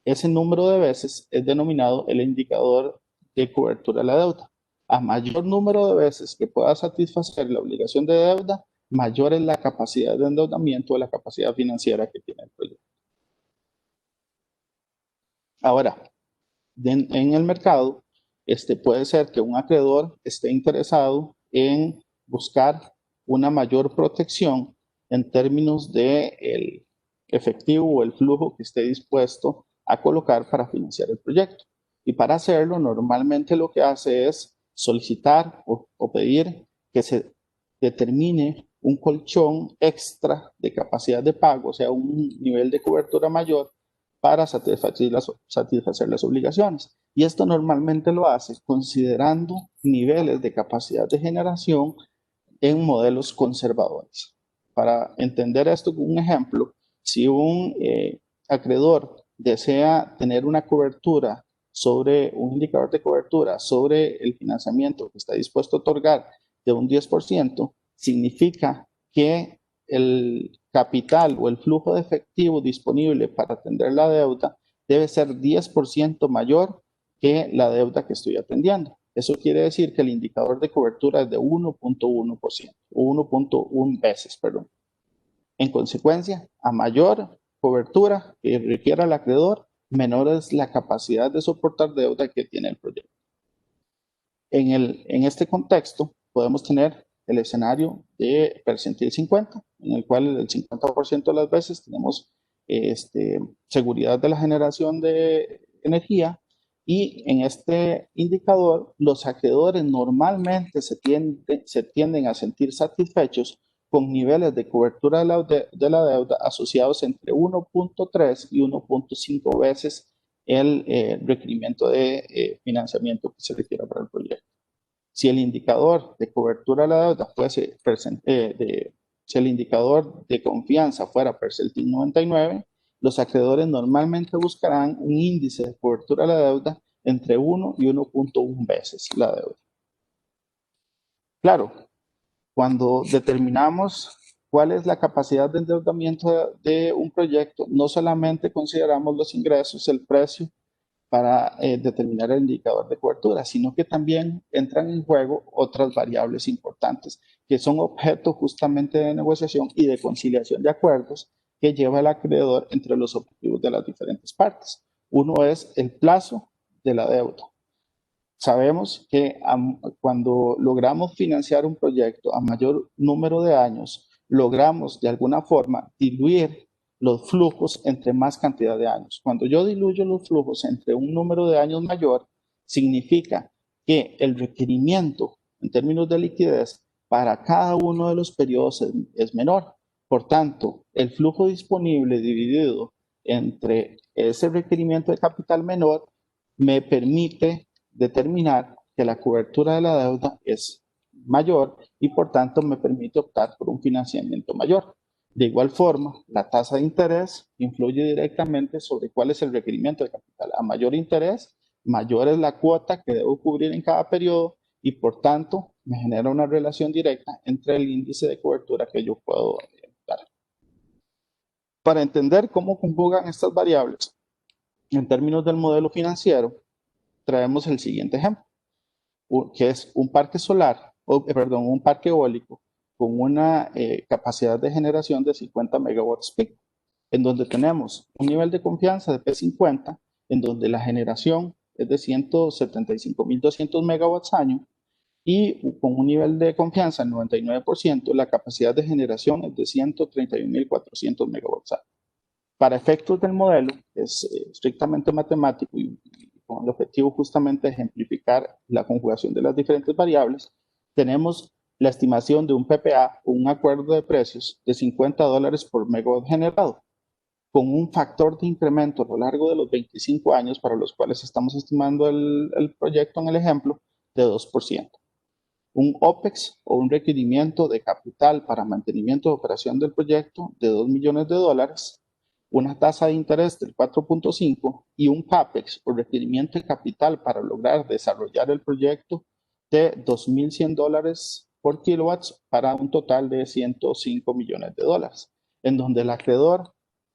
Ese número de veces es denominado el indicador de cobertura de la deuda. A mayor número de veces que pueda satisfacer la obligación de deuda, mayor es la capacidad de endeudamiento o la capacidad financiera que tiene el proyecto. Ahora, en el mercado, puede ser que un acreedor esté interesado en buscar una mayor protección en términos del efectivo o el flujo que esté dispuesto a colocar para financiar el proyecto. Y para hacerlo, normalmente lo que hace es solicitar o pedir que se determine un colchón extra de capacidad de pago, o sea, un nivel de cobertura mayor para satisfacer las obligaciones. Y esto normalmente lo hace considerando niveles de capacidad de generación en modelos conservadores. Para entender esto con un ejemplo, si un acreedor desea tener una cobertura sobre un indicador de cobertura, sobre el financiamiento que está dispuesto a otorgar de un 10%, significa que el capital o el flujo de efectivo disponible para atender la deuda debe ser 10% mayor que la deuda que estoy atendiendo. Eso quiere decir que el indicador de cobertura es de 1.1%, o 1.1 veces, perdón. En consecuencia, a mayor cobertura que requiera el acreedor, menor es la capacidad de soportar deuda que tiene el proyecto. En este contexto, podemos tener el escenario de percentil 50, en el cual el 50% de las veces tenemos seguridad de la generación de energía, y en este indicador los acreedores normalmente se tienden a sentir satisfechos con niveles de cobertura de la deuda asociados entre 1.3 y 1.5 veces el requerimiento de financiamiento que se requiera para el proyecto. Si el indicador de cobertura de la deuda fuese, si el indicador de confianza fuera percentil 99, los acreedores normalmente buscarán un índice de cobertura de la deuda entre 1 y 1.1 veces la deuda. Claro, cuando determinamos cuál es la capacidad de endeudamiento de un proyecto, no solamente consideramos los ingresos, el precio, para determinar el indicador de cobertura, sino que también entran en juego otras variables importantes que son objeto justamente de negociación y de conciliación de acuerdos que lleva el acreedor entre los objetivos de las diferentes partes. Uno es el plazo de la deuda. Sabemos que cuando logramos financiar un proyecto a mayor número de años, logramos de alguna forma diluir los flujos entre más cantidad de años. Cuando yo diluyo los flujos entre un número de años mayor, significa que el requerimiento en términos de liquidez para cada uno de los periodos es menor. Por tanto, el flujo disponible dividido entre ese requerimiento de capital menor me permite determinar que la cobertura de la deuda es mayor y por tanto me permite optar por un financiamiento mayor. De igual forma, la tasa de interés influye directamente sobre cuál es el requerimiento de capital. A mayor interés, mayor es la cuota que debo cubrir en cada periodo y por tanto me genera una relación directa entre el índice de cobertura que yo puedo dar. Para entender cómo conjugan estas variables en términos del modelo financiero, traemos el siguiente ejemplo, que es un parque solar, un parque eólico con una capacidad de generación de 50 megawatts peak, en donde tenemos un nivel de confianza de P50, en donde la generación es de 175.200 megawatts año, y con un nivel de confianza del 99%, la capacidad de generación es de 131.400 megawatts año. Para efectos del modelo, es estrictamente matemático y con el objetivo justamente de ejemplificar la conjugación de las diferentes variables, tenemos la estimación de un PPA o un acuerdo de precios de $50 por megawatt generado, con un factor de incremento a lo largo de los 25 años para los cuales estamos estimando el proyecto en el ejemplo de 2%. Un OPEX o un requerimiento de capital para mantenimiento de operación del proyecto de $2 millones, una tasa de interés del 4.5 y un CAPEX o requerimiento de capital para lograr desarrollar el proyecto de $2.100 por kilowatts para un total de $105 millones, en donde el acreedor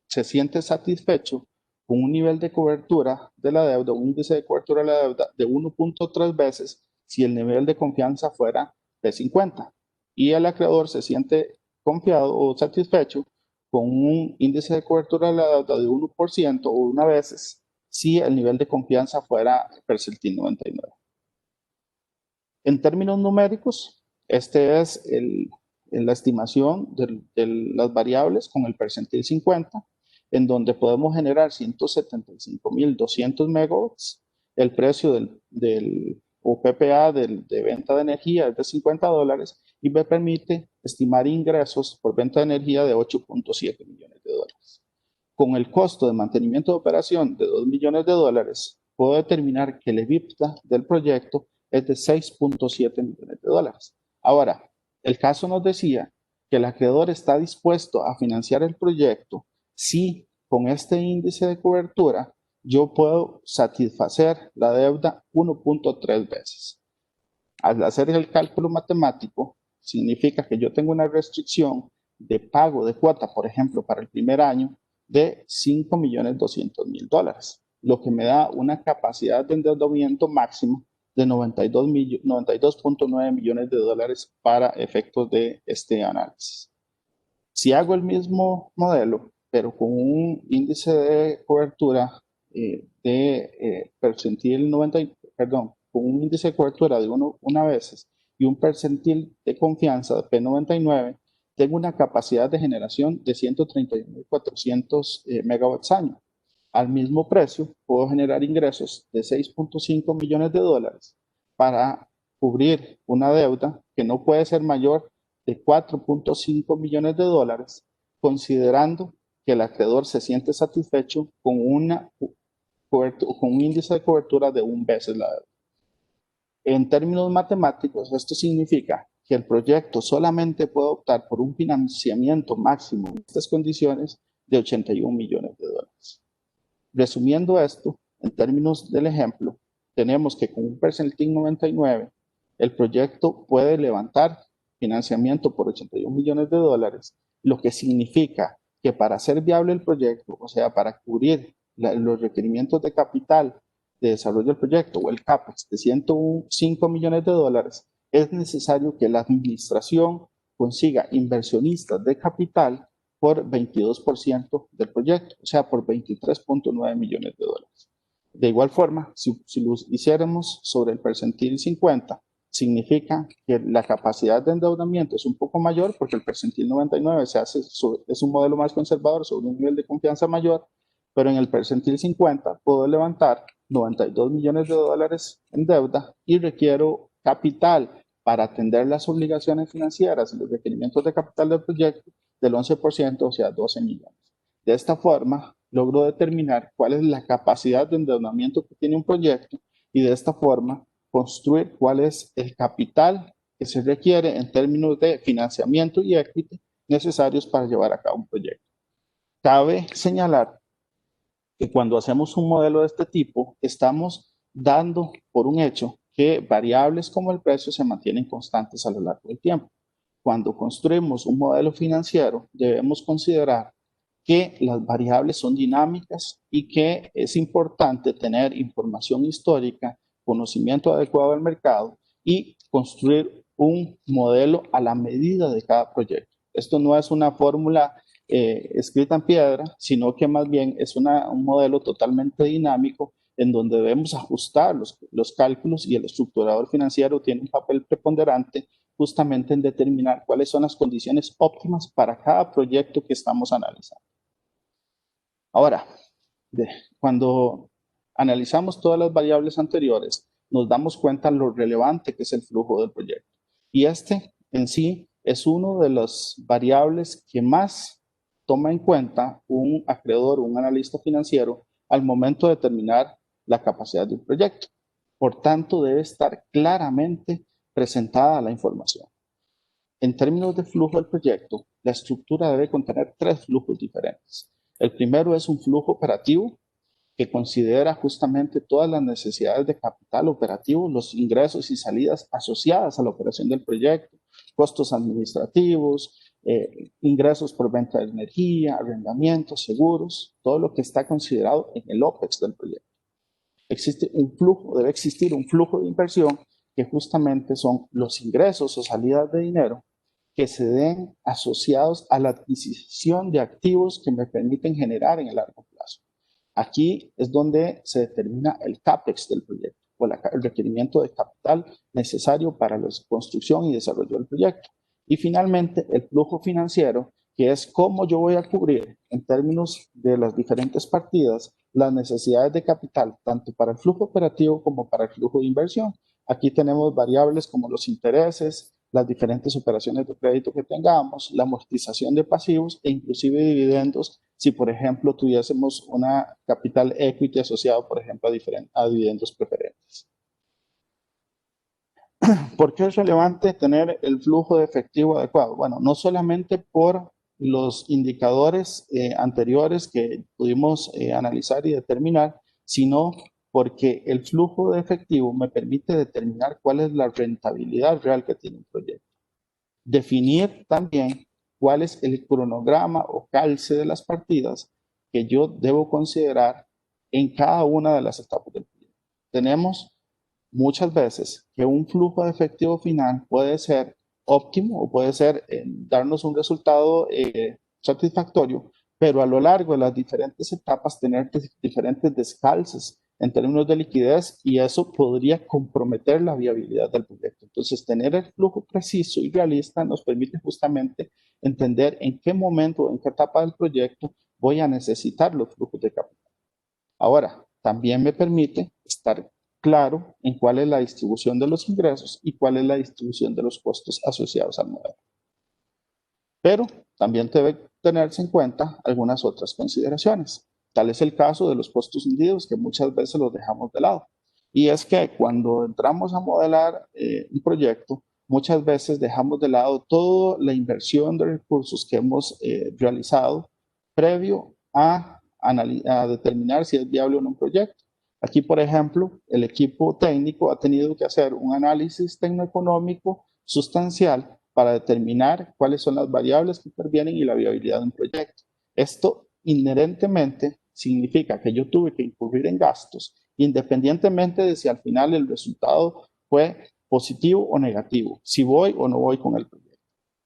se siente satisfecho con un nivel de cobertura de la deuda, un índice de cobertura de la deuda de 1.3 veces si el nivel de confianza fuera de 50, y el acreedor se siente confiado o satisfecho con un índice de cobertura de la deuda de 1% o 1 veces si el nivel de confianza fuera percentil 99. En términos numéricos, este es la estimación de las variables con el percentil 50, en donde podemos generar 175.200 megawatts. El precio del PPA de venta de energía es de $50 y me permite estimar ingresos por venta de energía de $8.7 millones. Con el costo de mantenimiento de operación de $2 millones, puedo determinar que el EBITDA del proyecto es de $6.7 millones. Ahora, el caso nos decía que el acreedor está dispuesto a financiar el proyecto si con este índice de cobertura yo puedo satisfacer la deuda 1.3 veces. Al hacer el cálculo matemático, significa que yo tengo una restricción de pago de cuota, por ejemplo, para el primer año de $5.200.000, lo que me da una capacidad de endeudamiento máximo de 92.9 millones de dólares para efectos de este análisis. Si hago el mismo modelo, pero con un índice de cobertura percentil 90, perdón, con un índice de cobertura de 1 veces y un percentil de confianza de P99, tengo una capacidad de generación de 131.400 megawatts año. Al mismo precio, puedo generar ingresos de 6.5 millones de dólares para cubrir una deuda que no puede ser mayor de 4.5 millones de dólares, considerando que el acreedor se siente satisfecho con un índice de cobertura de 1 veces la deuda. En términos matemáticos, esto significa que el proyecto solamente puede optar por un financiamiento máximo en estas condiciones de 81 millones de dólares. Resumiendo esto, en términos del ejemplo, tenemos que con un percentil 99, el proyecto puede levantar financiamiento por 81 millones de dólares, lo que significa que para hacer viable el proyecto, o sea, para cubrir los requerimientos de capital de desarrollo del proyecto o el CAPEX de 105 millones de dólares, es necesario que la administración consiga inversionistas de capital por 22% del proyecto, o sea, por 23.9 millones de dólares. De igual forma, si lo hiciéramos sobre el percentil 50, significa que la capacidad de endeudamiento es un poco mayor porque el percentil 99 es un modelo más conservador sobre un nivel de confianza mayor, pero en el percentil 50 puedo levantar 92 millones de dólares en deuda y requiero capital para atender las obligaciones financieras y los requerimientos de capital del proyecto del 11%, o sea, 12 millones. De esta forma, logro determinar cuál es la capacidad de endeudamiento que tiene un proyecto y de esta forma construir cuál es el capital que se requiere en términos de financiamiento y equity necesarios para llevar a cabo un proyecto. Cabe señalar que cuando hacemos un modelo de este tipo, estamos dando por un hecho que variables como el precio se mantienen constantes a lo largo del tiempo. Cuando construimos un modelo financiero, debemos considerar que las variables son dinámicas y que es importante tener información histórica, conocimiento adecuado del mercado y construir un modelo a la medida de cada proyecto. Esto no es una fórmula escrita en piedra, sino que más bien es un modelo totalmente dinámico en donde debemos ajustar los cálculos y el estructurador financiero tiene un papel preponderante justamente en determinar cuáles son las condiciones óptimas para cada proyecto que estamos analizando. Ahora, cuando analizamos todas las variables anteriores, nos damos cuenta lo relevante que es el flujo del proyecto. Y este en sí es uno de las variables que más toma en cuenta un acreedor, un analista financiero, al momento de determinar la capacidad de un proyecto. Por tanto, debe estar claramente presentada la información. En términos de flujo del proyecto, la estructura debe contener 3 flujos diferentes. El primero es un flujo operativo que considera justamente todas las necesidades de capital operativo, los ingresos y salidas asociadas a la operación del proyecto, costos administrativos, ingresos por venta de energía, arrendamientos, seguros, todo lo que está considerado en el OPEX del proyecto. Debe existir un flujo de inversión que justamente son los ingresos o salidas de dinero que se den asociados a la adquisición de activos que me permiten generar en el largo plazo. Aquí es donde se determina el CAPEX del proyecto o el requerimiento de capital necesario para la construcción y desarrollo del proyecto. Y finalmente, el flujo financiero, que es cómo yo voy a cubrir en términos de las diferentes partidas las necesidades de capital, tanto para el flujo operativo como para el flujo de inversión. Aquí tenemos variables como los intereses, las diferentes operaciones de crédito que tengamos, la amortización de pasivos e inclusive dividendos, si por ejemplo tuviésemos una capital equity asociado, por ejemplo, a dividendos preferentes. ¿Por qué es relevante tener el flujo de efectivo adecuado? Bueno, no solamente por los indicadores anteriores que pudimos analizar y determinar, sino porque el flujo de efectivo me permite determinar cuál es la rentabilidad real que tiene un proyecto. Definir también cuál es el cronograma o calce de las partidas que yo debo considerar en cada una de las etapas del proyecto. Tenemos muchas veces que un flujo de efectivo final puede ser óptimo o puede ser darnos un resultado satisfactorio, pero a lo largo de las diferentes etapas tener diferentes descalces en términos de liquidez, y eso podría comprometer la viabilidad del proyecto. Entonces, tener el flujo preciso y realista nos permite justamente entender en qué momento, en qué etapa del proyecto voy a necesitar los flujos de capital. Ahora, también me permite estar claro en cuál es la distribución de los ingresos y cuál es la distribución de los costos asociados al modelo. Pero también debe tenerse en cuenta algunas otras consideraciones. Tal es el caso de los costos hundidos, que muchas veces los dejamos de lado. Y es que cuando entramos a modelar un proyecto, muchas veces dejamos de lado toda la inversión de recursos que hemos realizado previo a determinar si es viable o no un proyecto. Aquí, por ejemplo, el equipo técnico ha tenido que hacer un análisis tecnoeconómico sustancial para determinar cuáles son las variables que intervienen y la viabilidad de un proyecto. Esto inherentemente significa que yo tuve que incurrir en gastos, independientemente de si al final el resultado fue positivo o negativo, si voy o no voy con el proyecto.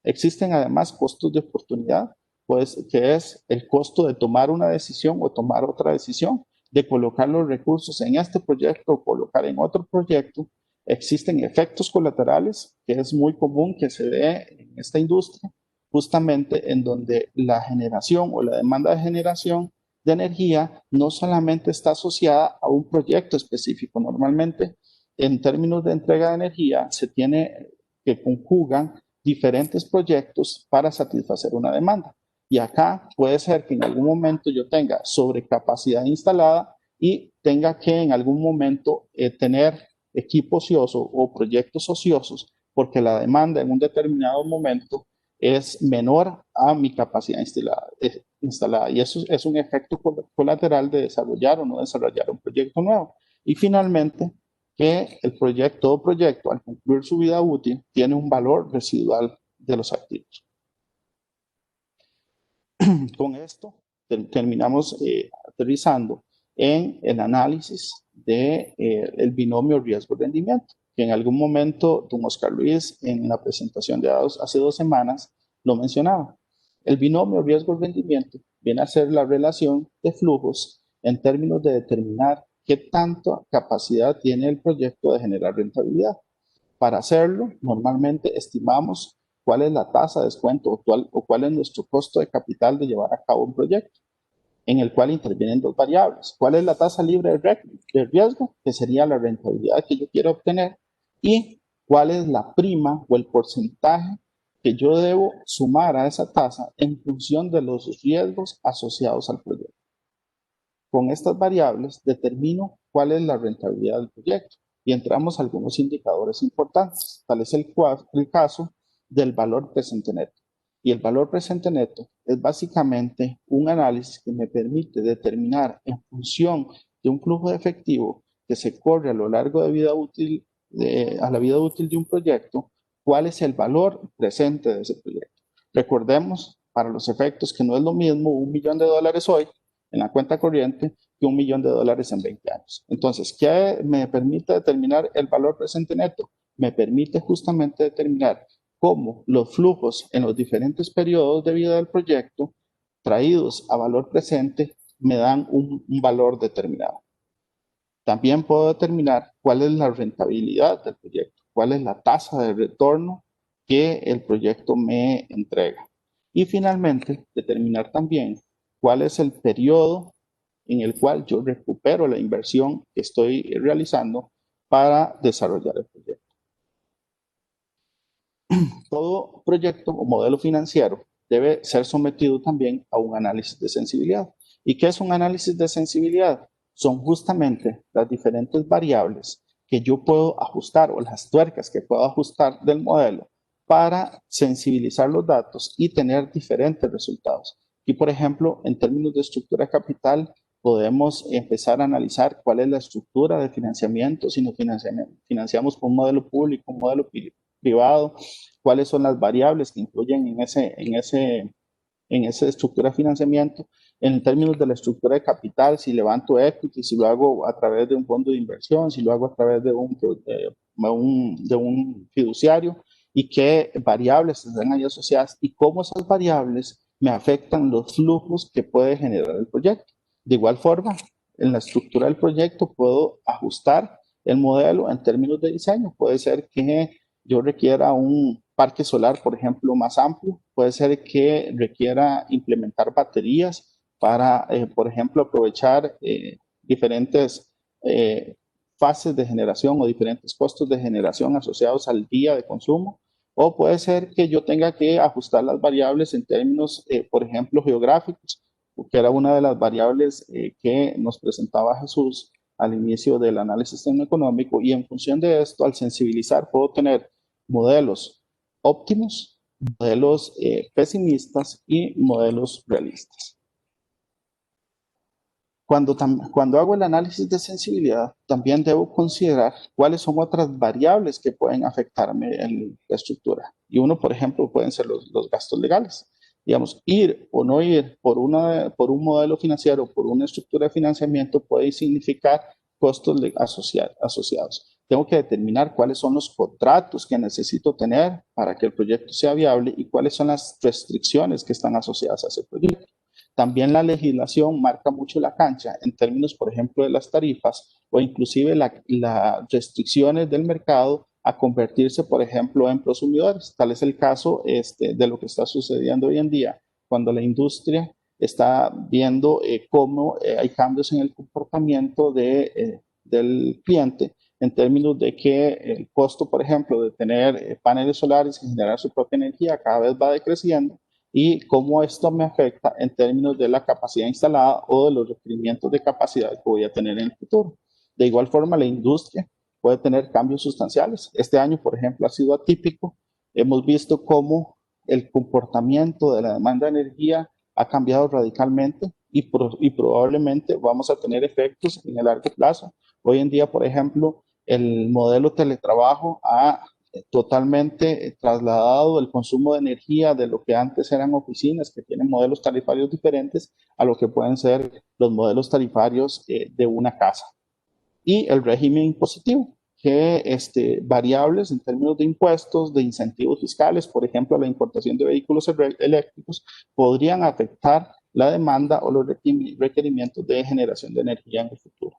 Existen además costos de oportunidad, pues, que es el costo de tomar una decisión o tomar otra decisión, de colocar los recursos en este proyecto o colocar en otro proyecto. Existen efectos colaterales, que es muy común que se dé en esta industria, justamente en donde la generación o la demanda de generación de energía no solamente está asociada a un proyecto específico. Normalmente, en términos de entrega de energía, se tiene que conjugan diferentes proyectos para satisfacer una demanda. Y acá puede ser que en algún momento yo tenga sobrecapacidad instalada y tenga que en algún momento tener equipo ocioso o proyectos ociosos, porque la demanda en un determinado momento es menor a mi capacidad instalada. Y eso es un efecto colateral de desarrollar o no desarrollar un proyecto nuevo. Y finalmente, que todo proyecto, al concluir su vida útil, tiene un valor residual de los activos. Con esto terminamos aterrizando en el análisis del binomio riesgo-rendimiento, que en algún momento don Oscar Luis en la presentación de datos hace 2 semanas lo mencionaba. El binomio riesgo-rendimiento viene a ser la relación de flujos en términos de determinar qué tanta capacidad tiene el proyecto de generar rentabilidad. Para hacerlo, normalmente estimamos cuál es la tasa de descuento o cuál es nuestro costo de capital de llevar a cabo un proyecto, en el cual intervienen 2 variables. ¿Cuál es la tasa libre de riesgo? Que sería la rentabilidad que yo quiero obtener. Y cuál es la prima o el porcentaje que yo debo sumar a esa tasa en función de los riesgos asociados al proyecto. Con estas variables determino cuál es la rentabilidad del proyecto y entramos a algunos indicadores importantes. Tal es el caso del valor presente neto. Y el valor presente neto es básicamente un análisis que me permite determinar en función de un flujo de efectivo que se corre a lo largo de vida útil, a la vida útil de un proyecto, cuál es el valor presente de ese proyecto. Recordemos, para los efectos, que no es lo mismo $1.000.000 hoy en la cuenta corriente que $1.000.000 en 20 años. Entonces, ¿qué me permite determinar el valor presente neto? Me permite justamente determinar cómo los flujos en los diferentes periodos de vida del proyecto traídos a valor presente me dan un valor determinado. También puedo determinar cuál es la rentabilidad del proyecto, cuál es la tasa de retorno que el proyecto me entrega. Y finalmente, determinar también cuál es el periodo en el cual yo recupero la inversión que estoy realizando para desarrollar el proyecto. Todo proyecto o modelo financiero debe ser sometido también a un análisis de sensibilidad. ¿Y qué es un análisis de sensibilidad? Son justamente las diferentes variables que yo puedo ajustar o las tuercas que puedo ajustar del modelo para sensibilizar los datos y tener diferentes resultados. Y por ejemplo, en términos de estructura capital, podemos empezar a analizar cuál es la estructura de financiamiento, si nos financiamos por un modelo público, un modelo privado, cuáles son las variables que influyen en esa estructura de financiamiento, en términos de la estructura de capital, si levanto equity, si lo hago a través de un fondo de inversión, si lo hago a través de un fiduciario, y qué variables están ahí asociadas y cómo esas variables me afectan los flujos que puede generar el proyecto. De igual forma, en la estructura del proyecto puedo ajustar el modelo en términos de diseño. Puede ser que yo requiera un parque solar, por ejemplo, más amplio. Puede ser que requiera implementar baterías para, por ejemplo, aprovechar diferentes fases de generación o diferentes costos de generación asociados al día de consumo. O puede ser que yo tenga que ajustar las variables en términos, por ejemplo, geográficos, que era una de las variables que nos presentaba Jesús al inicio del análisis tecnoeconómico. Y en función de esto, al sensibilizar, puedo tener modelos óptimos, modelos pesimistas y modelos realistas. Cuando hago el análisis de sensibilidad, también debo considerar cuáles son otras variables que pueden afectarme en la estructura. Y uno, por ejemplo, pueden ser los gastos legales. Digamos, ir o no ir por un modelo financiero, por una estructura de financiamiento, puede significar costos asociados. Tengo que determinar cuáles son los contratos que necesito tener para que el proyecto sea viable y cuáles son las restricciones que están asociadas a ese proyecto. También la legislación marca mucho la cancha en términos, por ejemplo, de las tarifas o inclusive las restricciones del mercado a convertirse, por ejemplo, en prosumidores. Tal es el caso de lo que está sucediendo hoy en día, cuando la industria está viendo cómo hay cambios en el comportamiento del cliente en términos de que el costo, por ejemplo, de tener paneles solares y generar su propia energía cada vez va decreciendo y cómo esto me afecta en términos de la capacidad instalada o de los requerimientos de capacidad que voy a tener en el futuro. De igual forma, la industria puede tener cambios sustanciales. Este año, por ejemplo, ha sido atípico. Hemos visto cómo el comportamiento de la demanda de energía ha cambiado radicalmente y probablemente vamos a tener efectos en el largo plazo. Hoy en día, por ejemplo, el modelo teletrabajo ha totalmente trasladado el consumo de energía de lo que antes eran oficinas que tienen modelos tarifarios diferentes a lo que pueden ser los modelos tarifarios de una casa. Y el régimen impositivo, que variables en términos de impuestos, de incentivos fiscales, por ejemplo, la importación de vehículos eléctricos, podrían afectar la demanda o los requerimientos de generación de energía en el futuro.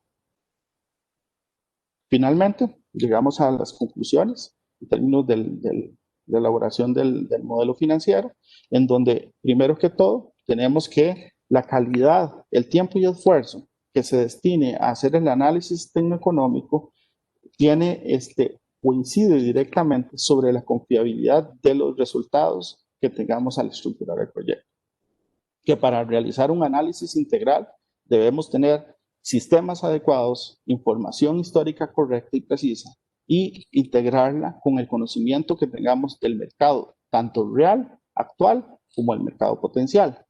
Finalmente, llegamos a las conclusiones en términos de la elaboración del modelo financiero, en donde, primero que todo, tenemos que la calidad, el tiempo y esfuerzo que se destine a hacer el análisis tecnoeconómico coincide directamente sobre la confiabilidad de los resultados que tengamos al estructurar el proyecto. Que para realizar un análisis integral debemos tener sistemas adecuados, información histórica correcta y precisa y integrarla con el conocimiento que tengamos del mercado, tanto real, actual, como el mercado potencial.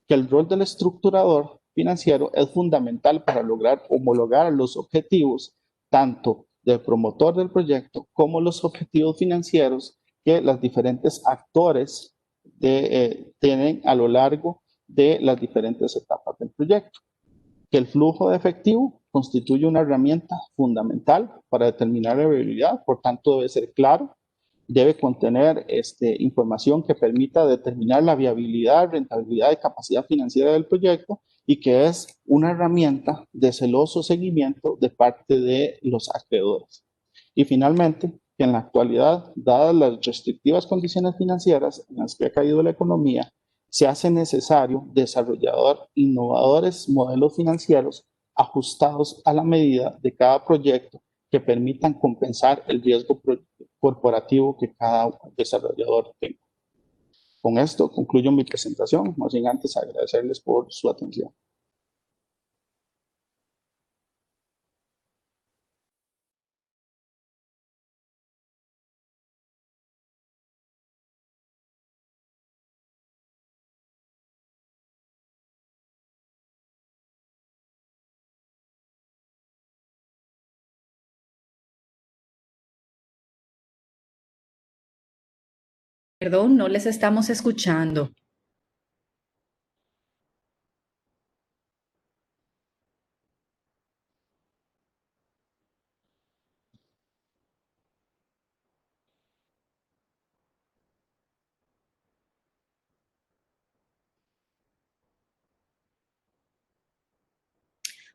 Que el rol del estructurador financiero es fundamental para lograr homologar los objetivos tanto del promotor del proyecto como los objetivos financieros que los diferentes actores tienen a lo largo de las diferentes etapas del proyecto. Que el flujo de efectivo constituye una herramienta fundamental para determinar la viabilidad, por tanto debe ser claro, debe contener información que permita determinar la viabilidad, rentabilidad y capacidad financiera del proyecto y que es una herramienta de celoso seguimiento de parte de los acreedores. Y finalmente, que en la actualidad, dadas las restrictivas condiciones financieras en las que ha caído la economía, se hace necesario desarrollar innovadores modelos financieros ajustados a la medida de cada proyecto que permitan compensar el riesgo corporativo que cada desarrollador tenga. Con esto concluyo mi presentación, no sin antes agradecerles por su atención. Perdón, no les estamos escuchando.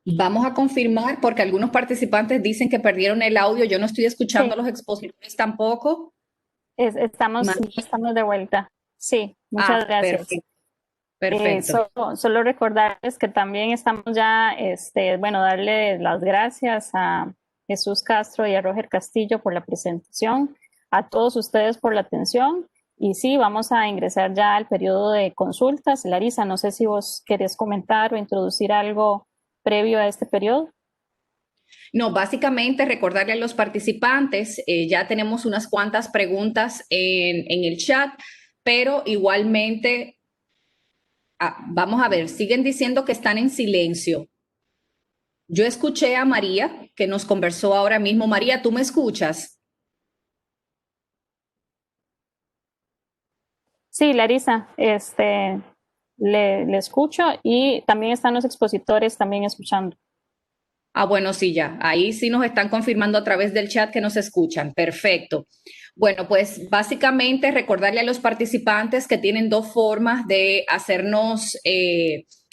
Vamos a confirmar porque algunos participantes dicen que perdieron el audio. Yo no estoy escuchando a Sí, los expositores tampoco. estamos de vuelta. Sí, muchas gracias. Perfecto, perfecto. Solo recordarles que también estamos ya, bueno, darle las gracias a Jesús Castro y a Roger Castillo por la presentación, a todos ustedes por la atención. Y sí, vamos a ingresar ya al periodo de consultas. Larisa, no sé si vos querés comentar o introducir algo previo a este periodo. No, básicamente recordarle a los participantes, ya tenemos unas cuantas preguntas en el chat, pero igualmente, vamos a ver, siguen diciendo que están en silencio. Yo escuché a María, que nos conversó ahora mismo. María, ¿tú me escuchas? Sí, Larisa, le escucho y también están los expositores también escuchando. Ah, bueno, sí, ya. Ahí sí nos están confirmando a través del chat que nos escuchan. Perfecto. Bueno, pues básicamente recordarle a los participantes que tienen dos formas de hacernos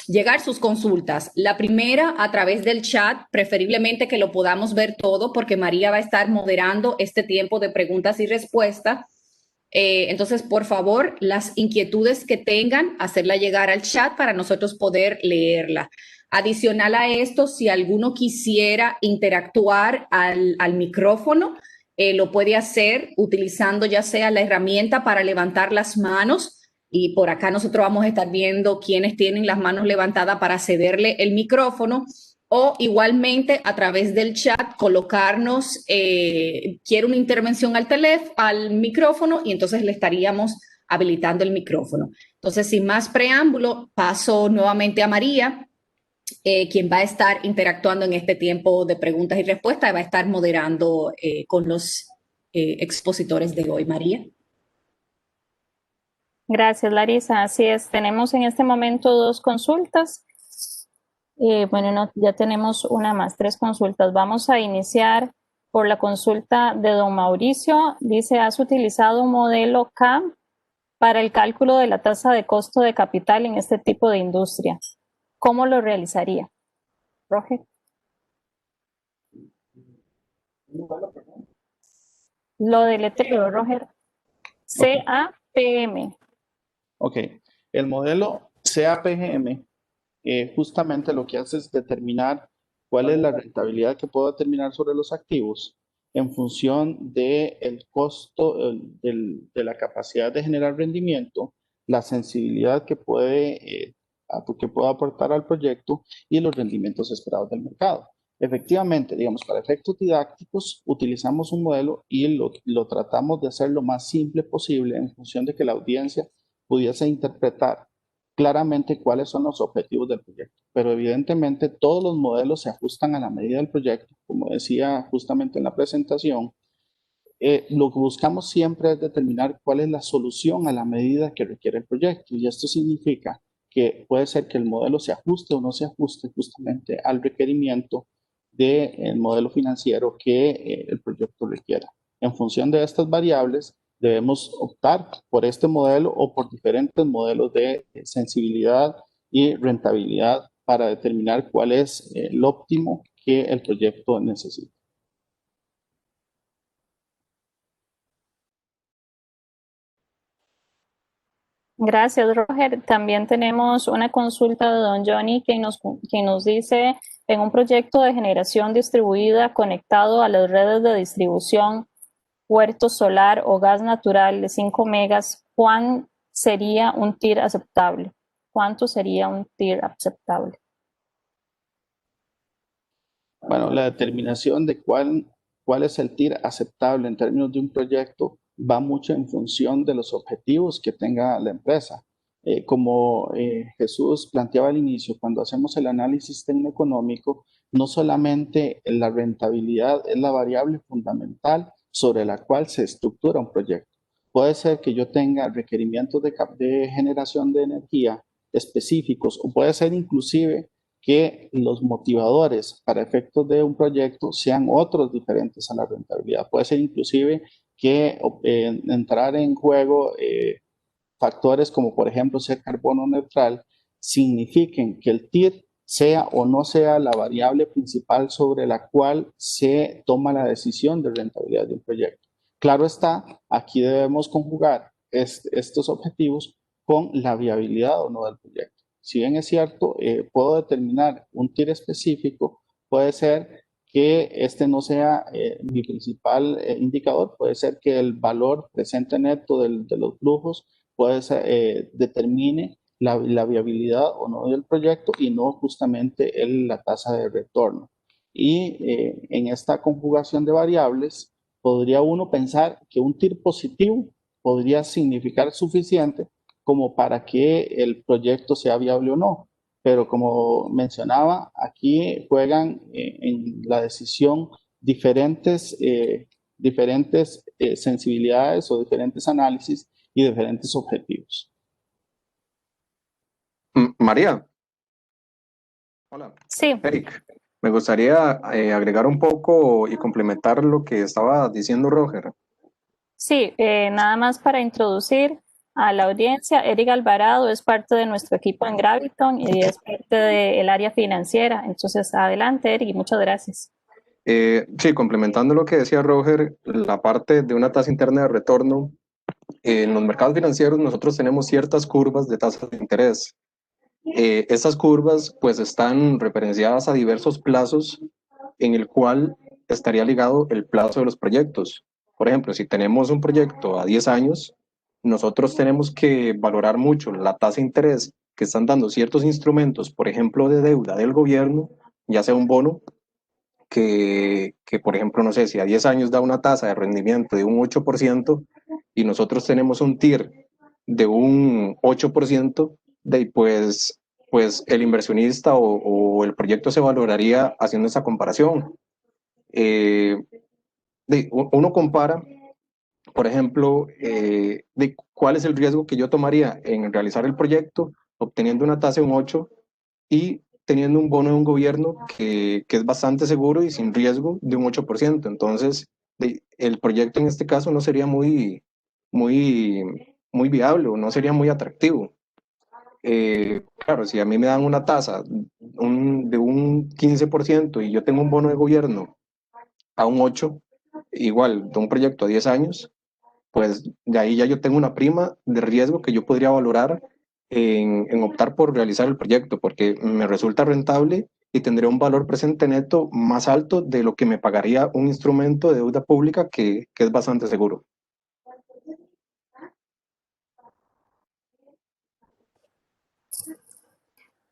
llegar sus consultas. La primera, a través del chat, preferiblemente que lo podamos ver todo, porque María va a estar moderando este tiempo de preguntas y respuestas. Entonces, por favor, las inquietudes que tengan, hacerla llegar al chat para nosotros poder leerla. Adicional a esto, si alguno quisiera interactuar al micrófono, lo puede hacer utilizando ya sea la herramienta para levantar las manos y por acá nosotros vamos a estar viendo quiénes tienen las manos levantadas para cederle el micrófono o igualmente a través del chat colocarnos, quiero una intervención al micrófono y entonces le estaríamos habilitando el micrófono. Entonces, sin más preámbulo, paso nuevamente a María, quien va a estar interactuando en este tiempo de preguntas y respuestas y va a estar moderando con los expositores de hoy. María. Gracias, Larisa. Así es, tenemos en este momento dos consultas. Bueno, no, ya tenemos una más, tres consultas. Vamos a iniciar por la consulta de don Mauricio. Dice, ¿has utilizado un modelo CAM para el cálculo de la tasa de costo de capital en este tipo de industria? ¿Cómo lo realizaría? Roger. Lo deletreo, Roger. Ok, CAPM. ok. El modelo CAPGM justamente lo que hace es determinar cuál es la rentabilidad que puedo determinar sobre los activos en función del costo de la capacidad de generar rendimiento, la sensibilidad que puede aportar al proyecto y los rendimientos esperados del mercado. Efectivamente, digamos, para efectos didácticos utilizamos un modelo y lo tratamos de hacer lo más simple posible en función de que la audiencia pudiese interpretar claramente cuáles son los objetivos del proyecto. Pero evidentemente todos los modelos se ajustan a la medida del proyecto, como decía justamente en la presentación. Lo que buscamos siempre es determinar cuál es la solución a la medida que requiere el proyecto. Y esto significa que puede ser que el modelo se ajuste o no se ajuste justamente al requerimiento del modelo financiero que el proyecto requiera. En función de estas variables, debemos optar por este modelo o por diferentes modelos de sensibilidad y rentabilidad para determinar cuál es el óptimo que el proyecto necesita. Gracias, Roger. También tenemos una consulta de don Johnny que nos dice, en un proyecto de generación distribuida conectado a las redes de distribución, huerto solar o gas natural de 5 megas, ¿cuán sería un TIR aceptable? ¿Cuánto sería un TIR aceptable? Bueno, la determinación de cuál es el TIR aceptable en términos de un proyecto va mucho en función de los objetivos que tenga la empresa. Como Jesús planteaba al inicio, cuando hacemos el análisis tecnoeconómico, no solamente la rentabilidad es la variable fundamental sobre la cual se estructura un proyecto. puede ser que yo tenga requerimientos de generación de energía específicos, o puede ser inclusive que los motivadores para efectos de un proyecto sean otros diferentes a la rentabilidad. Puede ser inclusive que entrar en juego factores como por ejemplo ser carbono neutral signifiquen que el TIR sea o no sea la variable principal sobre la cual se toma la decisión de rentabilidad de un proyecto. Claro está, aquí debemos conjugar estos objetivos con la viabilidad o no del proyecto. Si bien es cierto, puedo determinar un TIR específico, puede ser que este no sea mi principal indicador, puede ser que el valor presente neto de los flujos puede ser, determine la viabilidad o no del proyecto y no justamente la tasa de retorno. Y en esta conjugación de variables, podría uno pensar que un TIR positivo podría significar suficiente como para que el proyecto sea viable o no. Pero como mencionaba, aquí juegan en la decisión diferentes, sensibilidades o diferentes análisis y diferentes objetivos. María. Hola. Sí, Eric, me gustaría agregar un poco y complementar lo que estaba diciendo Roger. sí, nada más para introducir a la audiencia, Eric Alvarado es parte de nuestro equipo en Graviton y es parte del área financiera. Entonces, adelante, Eric, y muchas gracias. Sí, complementando lo que decía Roger, la parte de una tasa interna de retorno, en los mercados financieros nosotros tenemos ciertas curvas de tasas de interés. Estas curvas pues están referenciadas a diversos plazos en el cual estaría ligado el plazo de los proyectos. Por ejemplo, si tenemos un proyecto a 10 años, nosotros tenemos que valorar mucho la tasa de interés que están dando ciertos instrumentos, por ejemplo, de deuda del gobierno, ya sea un bono, que por ejemplo, no sé, si a 10 años da una tasa de rendimiento de un 8% y nosotros tenemos un TIR de un 8%, pues el inversionista o el proyecto se valoraría haciendo esa comparación. Uno compara, por ejemplo, de cuál es el riesgo que yo tomaría en realizar el proyecto, obteniendo una tasa de un 8 y teniendo un bono de un gobierno que es bastante seguro y sin riesgo de un 8%. Entonces, el proyecto en este caso no sería muy, muy viable o no sería muy atractivo. Claro, si a mí me dan una tasa de un 15% y yo tengo un bono de gobierno a un 8%, igual de un proyecto a 10 años, pues de ahí ya yo tengo una prima de riesgo que yo podría valorar en optar por realizar el proyecto, porque me resulta rentable y tendría un valor presente neto más alto de lo que me pagaría un instrumento de deuda pública que es bastante seguro.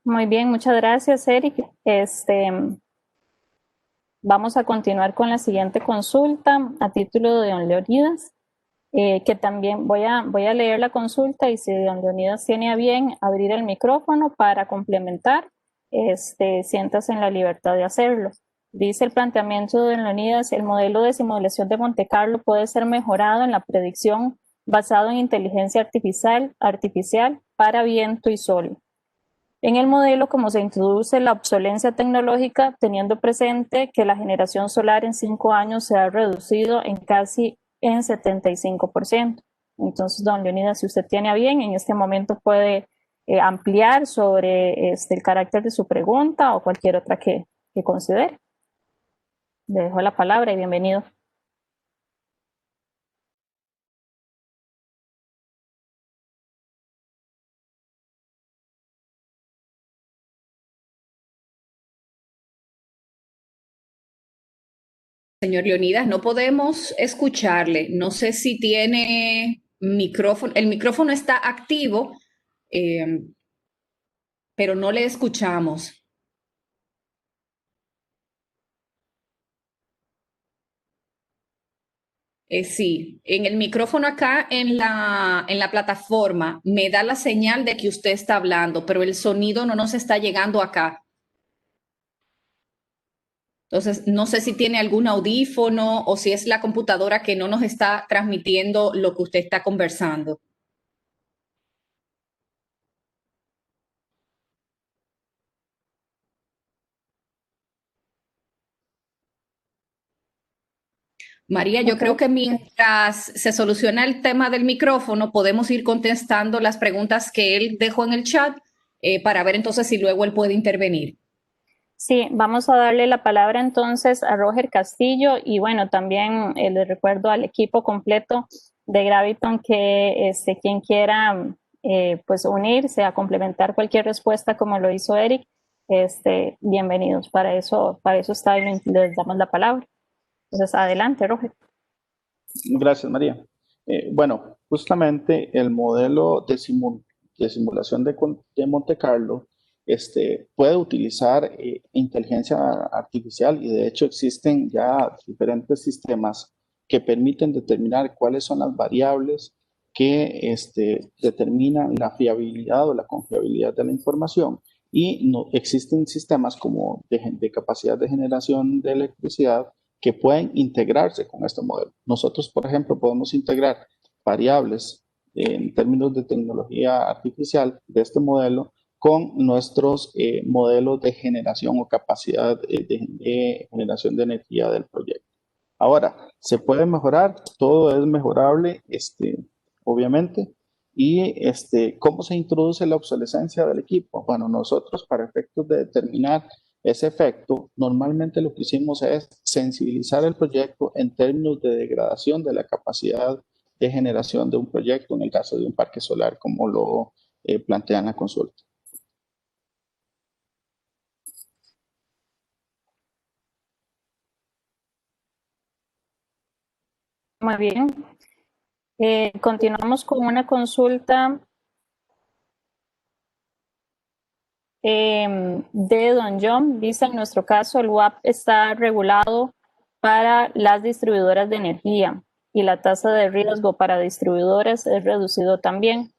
Muy bien, muchas gracias, Eric. Vamos a continuar con la siguiente consulta a título de don Leonidas, que también voy a leer la consulta y si don Leonidas tiene a bien abrir el micrófono para complementar, siéntase en la libertad de hacerlo. Dice el planteamiento de don Leonidas, el modelo de simulación de Monte Carlo puede ser mejorado en la predicción basado en inteligencia artificial para viento y sol. En el modelo, como se introduce la obsolencia tecnológica, teniendo presente que la generación solar en 5 años se ha reducido en casi en 75%. Entonces, don Leonidas, si usted tiene a bien, en este momento puede ampliar sobre el carácter de su pregunta o cualquier otra que considere. Le dejo la palabra y bienvenido. Señor Leonidas, no podemos escucharle. No sé si tiene micrófono. El micrófono está activo, pero no le escuchamos. Sí, en el micrófono acá en la plataforma me da la señal de que usted está hablando, pero el sonido no nos está llegando acá. Entonces, no sé si tiene algún audífono o si es la computadora que no nos está transmitiendo lo que usted está conversando. María, yo creo que mientras se soluciona el tema del micrófono, podemos ir contestando las preguntas que él dejó en el chat para ver entonces si luego él puede intervenir. Sí, vamos a darle la palabra entonces a Roger Castillo y bueno, también les recuerdo al equipo completo de Graviton que quien quiera pues unirse a complementar cualquier respuesta como lo hizo Eric, bienvenidos. Para eso está y les damos la palabra. Entonces, adelante, Roger. Gracias, María. Bueno, justamente el modelo de simulación de Monte Carlo puede utilizar inteligencia artificial y de hecho existen ya diferentes sistemas que permiten determinar cuáles son las variables que determinan la fiabilidad o la confiabilidad de la información y no, existen sistemas como de capacidad de generación de electricidad que pueden integrarse con este modelo. Nosotros, por ejemplo, podemos integrar variables en términos de tecnología artificial de este modelo con nuestros modelos de generación o capacidad de generación de energía del proyecto. Ahora, ¿se puede mejorar? Todo es mejorable, obviamente. ¿Y cómo se introduce la obsolescencia del equipo? Bueno, nosotros para efectos de determinar ese efecto, normalmente lo que hicimos es sensibilizar el proyecto en términos de degradación de la capacidad de generación de un proyecto, en el caso de un parque solar, como lo plantea en la consulta. Muy bien. Continuamos con una consulta de Don John. Dice, en nuestro caso, el WAP está regulado para las distribuidoras de energía y la tasa de riesgo para distribuidoras es reducido también.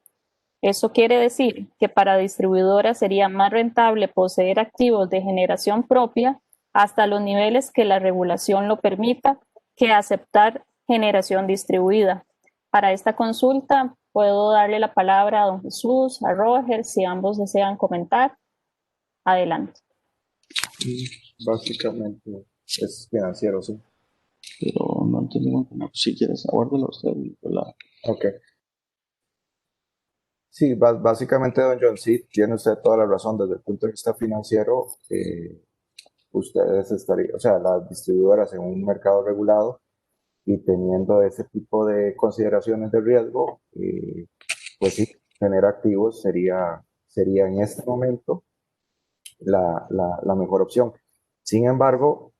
Eso quiere decir que para distribuidoras sería más rentable poseer activos de generación propia hasta los niveles que la regulación lo permita que aceptar generación distribuida. Para esta consulta puedo darle la palabra a don Jesús, a Roger, si ambos desean comentar. Adelante. Básicamente es financiero, sí. Pero no entendemos cómo. Si quieres, abórdelo usted. Ok. Sí, básicamente, don John, sí, tiene usted toda la razón. Desde el punto de vista financiero, ustedes estarían, o sea, las distribuidoras en un mercado regulado y teniendo ese tipo de consideraciones de riesgo, pues sí, tener activos sería en este momento la mejor opción. Sin embargo,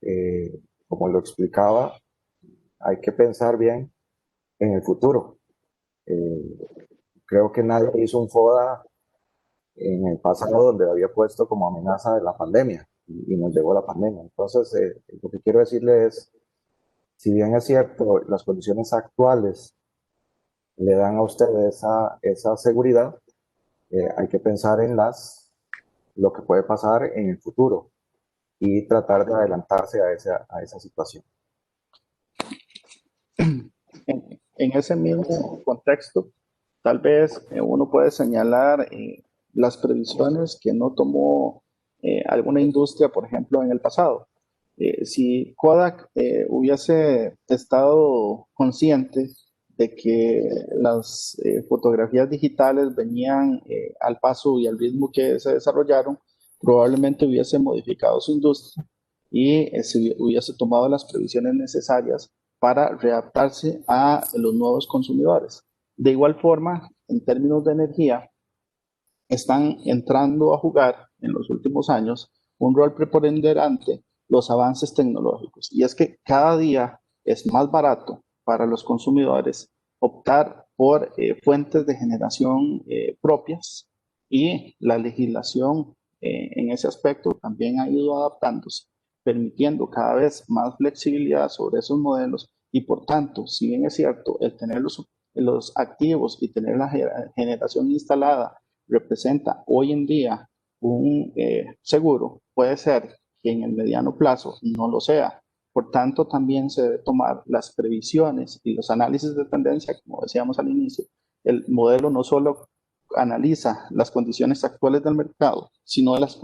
como lo explicaba, hay que pensar bien en el futuro. Creo que nadie hizo un FODA en el pasado donde había puesto como amenaza de la pandemia y nos llegó la pandemia. Entonces, lo que quiero decirle es, si bien es cierto, las condiciones actuales le dan a usted esa seguridad, hay que pensar en lo que puede pasar en el futuro y tratar de adelantarse a esa situación. En ese mismo contexto, tal vez uno puede señalar las previsiones que no tomó alguna industria, por ejemplo, en el pasado. Si Kodak hubiese estado consciente de que las fotografías digitales venían al paso y al ritmo que se desarrollaron, probablemente hubiese modificado su industria y se hubiese tomado las previsiones necesarias para readaptarse a los nuevos consumidores. De igual forma, en términos de energía, están entrando a jugar en los últimos años un rol preponderante los avances tecnológicos. Y es que cada día es más barato para los consumidores optar por fuentes de generación propias y la legislación en ese aspecto también ha ido adaptándose, permitiendo cada vez más flexibilidad sobre esos modelos y por tanto, si bien es cierto, el tener los activos y tener la generación instalada representa hoy en día un seguro, puede ser que en el mediano plazo no lo sea. Por tanto, también se debe tomar las previsiones y los análisis de tendencia, como decíamos al inicio. El modelo no solo analiza las condiciones actuales del mercado, sino las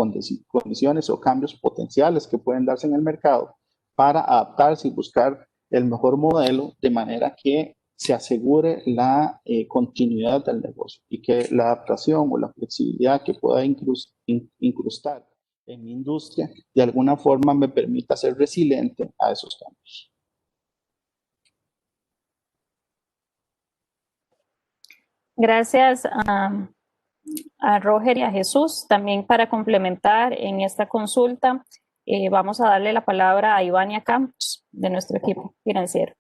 condiciones o cambios potenciales que pueden darse en el mercado para adaptarse y buscar el mejor modelo de manera que se asegure la continuidad del negocio y que la adaptación o la flexibilidad que pueda incrustar en mi industria de alguna forma me permita ser resiliente a esos cambios. Gracias a Roger y a Jesús. También para complementar en esta consulta, vamos a darle la palabra a Ivania Campos, de nuestro equipo financiero.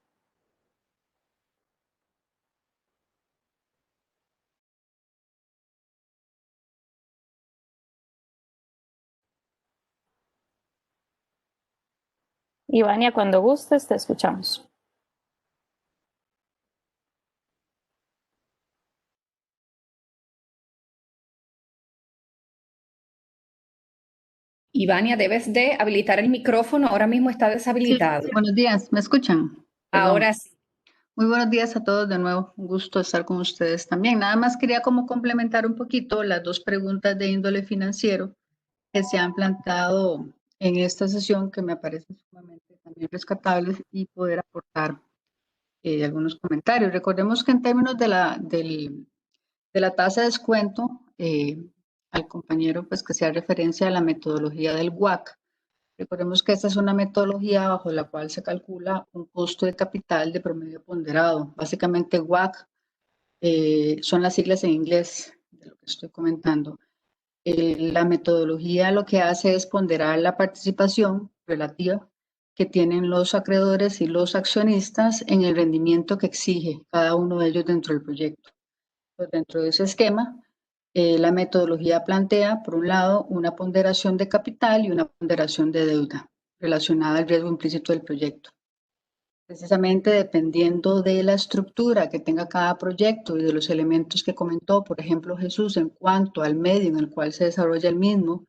Ivania, cuando gustes, te escuchamos. Ivania, debes de habilitar el micrófono, ahora mismo está deshabilitado. Sí, buenos días, ¿me escuchan? Perdón. Ahora sí. Muy buenos días a todos de nuevo, un gusto estar con ustedes también. Nada más quería como complementar un poquito las dos preguntas de índole financiero que se han planteado en esta sesión, que me parecen sumamente también rescatables, y poder aportar algunos comentarios. Recordemos que en términos de la tasa de descuento, al compañero pues que sea referencia a la metodología del WACC. Recordemos que esta es una metodología bajo la cual se calcula un costo de capital de promedio ponderado. Básicamente WACC son las siglas en inglés de lo que estoy comentando. La metodología lo que hace es ponderar la participación relativa que tienen los acreedores y los accionistas en el rendimiento que exige cada uno de ellos dentro del proyecto. Pues dentro de ese esquema, la metodología plantea, por un lado, una ponderación de capital y una ponderación de deuda relacionada al riesgo implícito del proyecto. Precisamente dependiendo de la estructura que tenga cada proyecto y de los elementos que comentó, por ejemplo, Jesús, en cuanto al medio en el cual se desarrolla el mismo,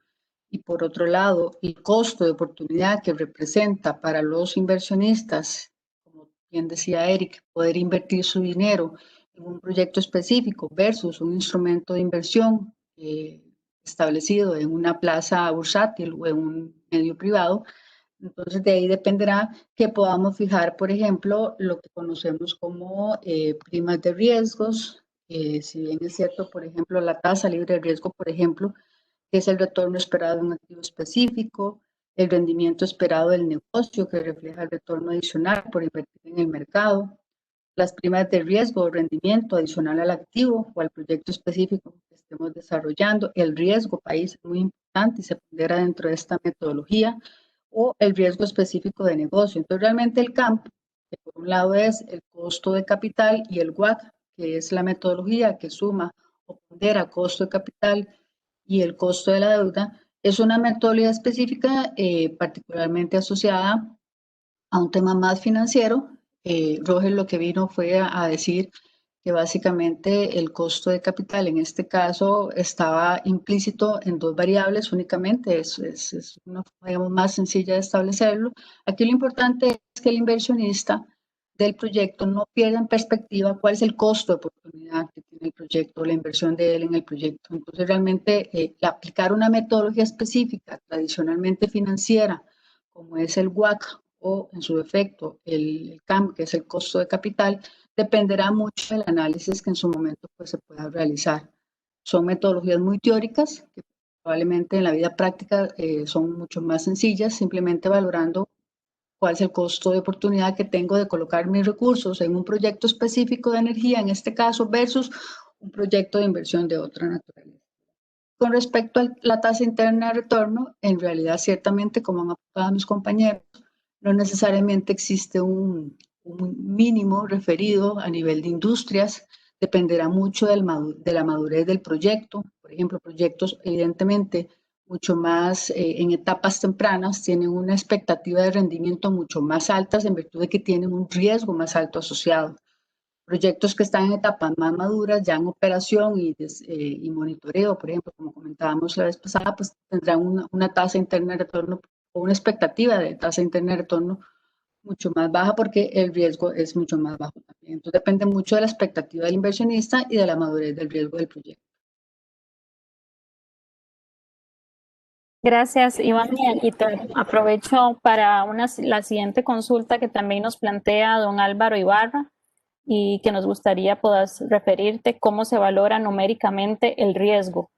y por otro lado, el costo de oportunidad que representa para los inversionistas, como bien decía Eric, poder invertir su dinero en un proyecto específico versus un instrumento de inversión establecido en una plaza bursátil o en un medio privado. Entonces, de ahí dependerá que podamos fijar, por ejemplo, lo que conocemos como primas de riesgos. Si bien es cierto, por ejemplo, la tasa libre de riesgo, por ejemplo, que es el retorno esperado de un activo específico, el rendimiento esperado del negocio, que refleja el retorno adicional por invertir en el mercado, las primas de riesgo o rendimiento adicional al activo o al proyecto específico que estemos desarrollando, el riesgo país es muy importante y se pondera dentro de esta metodología, o el riesgo específico de negocio. Entonces, realmente el CAMP, que por un lado es el costo de capital, y el WACC, que es la metodología que suma o pondera costo de capital y el costo de la deuda, es una metodología específica particularmente asociada a un tema más financiero. Roger lo que vino fue a decir que básicamente el costo de capital en este caso estaba implícito en dos variables únicamente, es una forma, digamos, más sencilla de establecerlo. Aquí lo importante es que el inversionista del proyecto no pierda en perspectiva cuál es el costo de oportunidad que tiene el proyecto, la inversión de él en el proyecto. Entonces, realmente aplicar una metodología específica, tradicionalmente financiera, como es el WACC, o en su defecto el CAM, que es el costo de capital, dependerá mucho del análisis que en su momento pues, se pueda realizar. Son metodologías muy teóricas que probablemente en la vida práctica son mucho más sencillas, simplemente valorando cuál es el costo de oportunidad que tengo de colocar mis recursos en un proyecto específico de energía, en este caso, versus un proyecto de inversión de otra naturaleza. Con respecto a la tasa interna de retorno, en realidad, ciertamente, como han apuntado mis compañeros, no necesariamente existe un mínimo referido a nivel de industrias, dependerá mucho de la madurez del proyecto. Por ejemplo, proyectos evidentemente mucho más en etapas tempranas tienen una expectativa de rendimiento mucho más altas en virtud de que tienen un riesgo más alto asociado. Proyectos que están en etapas más maduras, ya en operación y monitoreo, por ejemplo, como comentábamos la vez pasada, pues tendrán una tasa interna de retorno una expectativa de tasa de interés de retorno mucho más baja porque el riesgo es mucho más bajo también. Entonces depende mucho de la expectativa del inversionista y de la madurez del riesgo del proyecto. Gracias, Iván. Y te aprovecho para la siguiente consulta que también nos plantea don Álvaro Ibarra y que nos gustaría puedas referirte cómo se valora numéricamente el riesgo.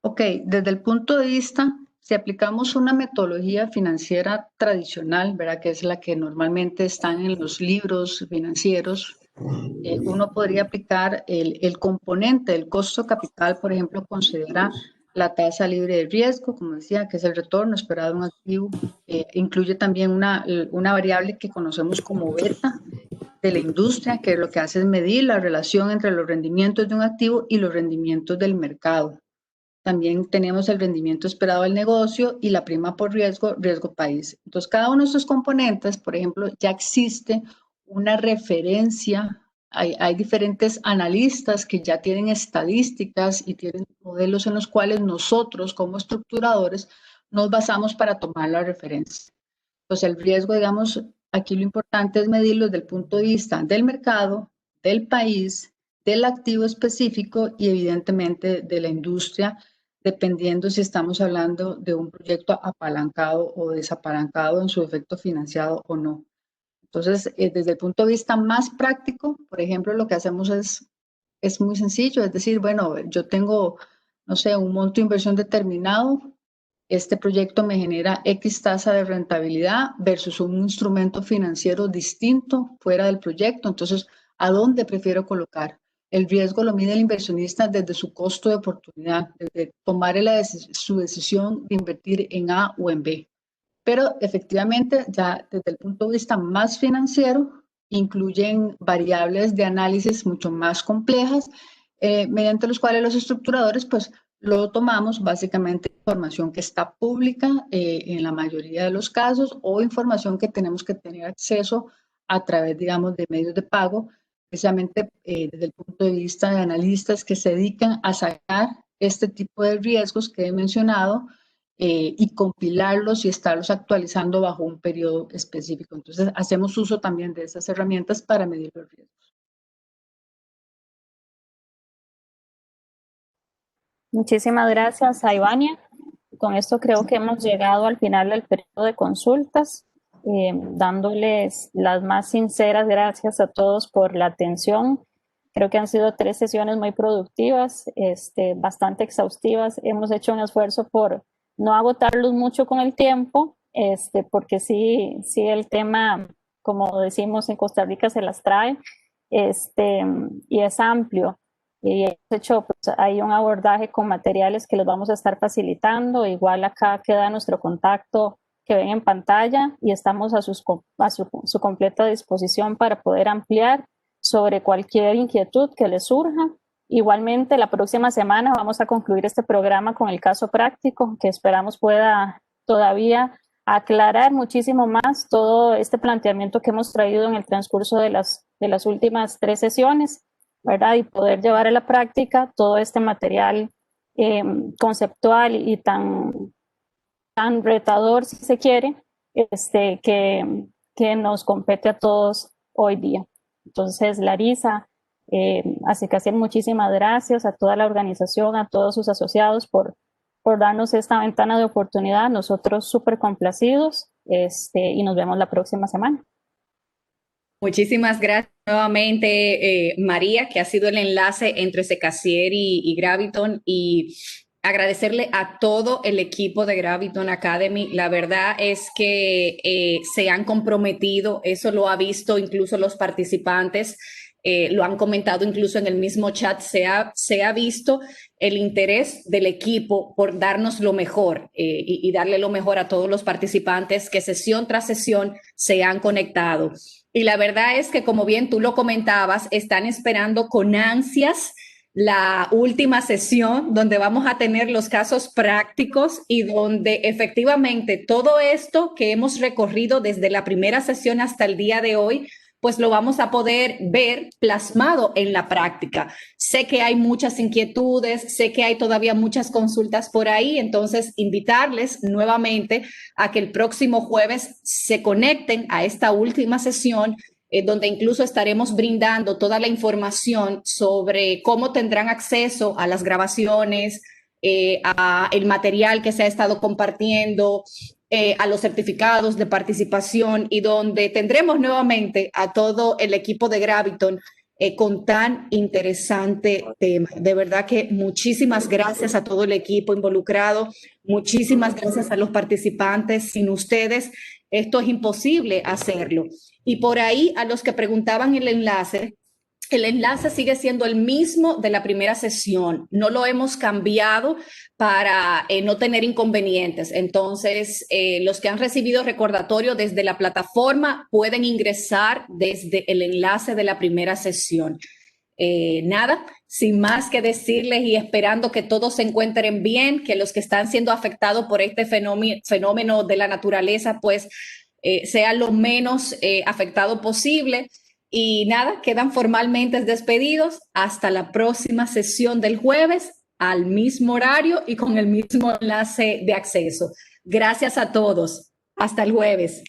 Ok, desde el punto de vista, si aplicamos una metodología financiera tradicional, ¿verdad? Que es la que normalmente están en los libros financieros, uno podría aplicar el componente del costo capital, por ejemplo, considera la tasa libre de riesgo, como decía, que es el retorno esperado de un activo. Incluye también una variable que conocemos como beta de la industria, que lo que hace es medir la relación entre los rendimientos de un activo y los rendimientos del mercado. También tenemos el rendimiento esperado del negocio y la prima por riesgo, riesgo país. Entonces, cada uno de estos componentes, por ejemplo, ya existe una referencia. Hay diferentes analistas que ya tienen estadísticas y tienen modelos en los cuales nosotros, como estructuradores, nos basamos para tomar la referencia. Entonces, el riesgo, digamos, aquí lo importante es medirlo desde el punto de vista del mercado, del país, del activo específico y evidentemente de la industria, dependiendo si estamos hablando de un proyecto apalancado o desapalancado en su efecto financiado o no. Entonces, desde el punto de vista más práctico, por ejemplo, lo que hacemos es muy sencillo, es decir, bueno, yo tengo, no sé, un monto de inversión determinado, este proyecto me genera X tasa de rentabilidad versus un instrumento financiero distinto fuera del proyecto. Entonces, ¿a dónde prefiero colocar? El riesgo lo mide el inversionista desde su costo de oportunidad, desde tomar su decisión de invertir en A o en B. Pero efectivamente, ya desde el punto de vista más financiero, incluyen variables de análisis mucho más complejas, mediante los cuales los estructuradores, pues, lo tomamos básicamente información que está pública en la mayoría de los casos o información que tenemos que tener acceso a través, digamos, de medios de pago, precisamente desde el punto de vista de analistas que se dedican a sacar este tipo de riesgos que he mencionado y compilarlos y estarlos actualizando bajo un periodo específico. Entonces, hacemos uso también de esas herramientas para medir los riesgos. Muchísimas gracias a Ivania. Con esto creo que hemos llegado al final del periodo de consultas, dándoles las más sinceras gracias a todos por la atención. Creo que han sido 3 sesiones muy productivas, bastante exhaustivas. Hemos hecho un esfuerzo por no agotarlos mucho con el tiempo, porque sí el tema, como decimos en Costa Rica, se las trae, y es amplio. Y hemos hecho, pues, hay un abordaje con materiales que los vamos a estar facilitando. Igual acá queda nuestro contacto que ven en pantalla y estamos a su completa disposición para poder ampliar sobre cualquier inquietud que les surja. Igualmente, la próxima semana vamos a concluir este programa con el caso práctico, que esperamos pueda todavía aclarar muchísimo más todo este planteamiento que hemos traído en el transcurso de las últimas 3 sesiones, ¿verdad? Y poder llevar a la práctica todo este material conceptual y tan retador, si se quiere, que nos compete a todos hoy día. Entonces, Larisa, así que muchísimas gracias a toda la organización, a todos sus asociados por darnos esta ventana de oportunidad. Nosotros súper complacidos, y nos vemos la próxima semana. Muchísimas gracias nuevamente, María, que ha sido el enlace entre Secasier y Graviton, y agradecerle a todo el equipo de Graviton Academy. La verdad es que se han comprometido, eso lo ha visto incluso los participantes, lo han comentado incluso en el mismo chat, se ha visto el interés del equipo por darnos lo mejor y darle lo mejor a todos los participantes que sesión tras sesión se han conectado. Y la verdad es que, como bien tú lo comentabas, están esperando con ansias la última sesión donde vamos a tener los casos prácticos y donde efectivamente todo esto que hemos recorrido desde la primera sesión hasta el día de hoy pues lo vamos a poder ver plasmado en la práctica. Sé que hay muchas inquietudes, sé que hay todavía muchas consultas por ahí, entonces invitarles nuevamente a que el próximo jueves se conecten a esta última sesión, donde incluso estaremos brindando toda la información sobre cómo tendrán acceso a las grabaciones, a el material que se ha estado compartiendo, a los certificados de participación, y donde tendremos nuevamente a todo el equipo de Graviton con tan interesante tema. De verdad que muchísimas gracias a todo el equipo involucrado, muchísimas gracias a los participantes. Sin ustedes esto es imposible hacerlo. Y por ahí, a los que preguntaban el enlace sigue siendo el mismo de la primera sesión. No lo hemos cambiado para no tener inconvenientes. Entonces, los que han recibido recordatorio desde la plataforma pueden ingresar desde el enlace de la primera sesión. Nada, sin más que decirles y esperando que todos se encuentren bien, que los que están siendo afectados por este fenómeno de la naturaleza, pues sea lo menos afectado posible. Y nada, quedan formalmente despedidos hasta la próxima sesión del jueves, al mismo horario y con el mismo enlace de acceso. Gracias a todos. Hasta el jueves.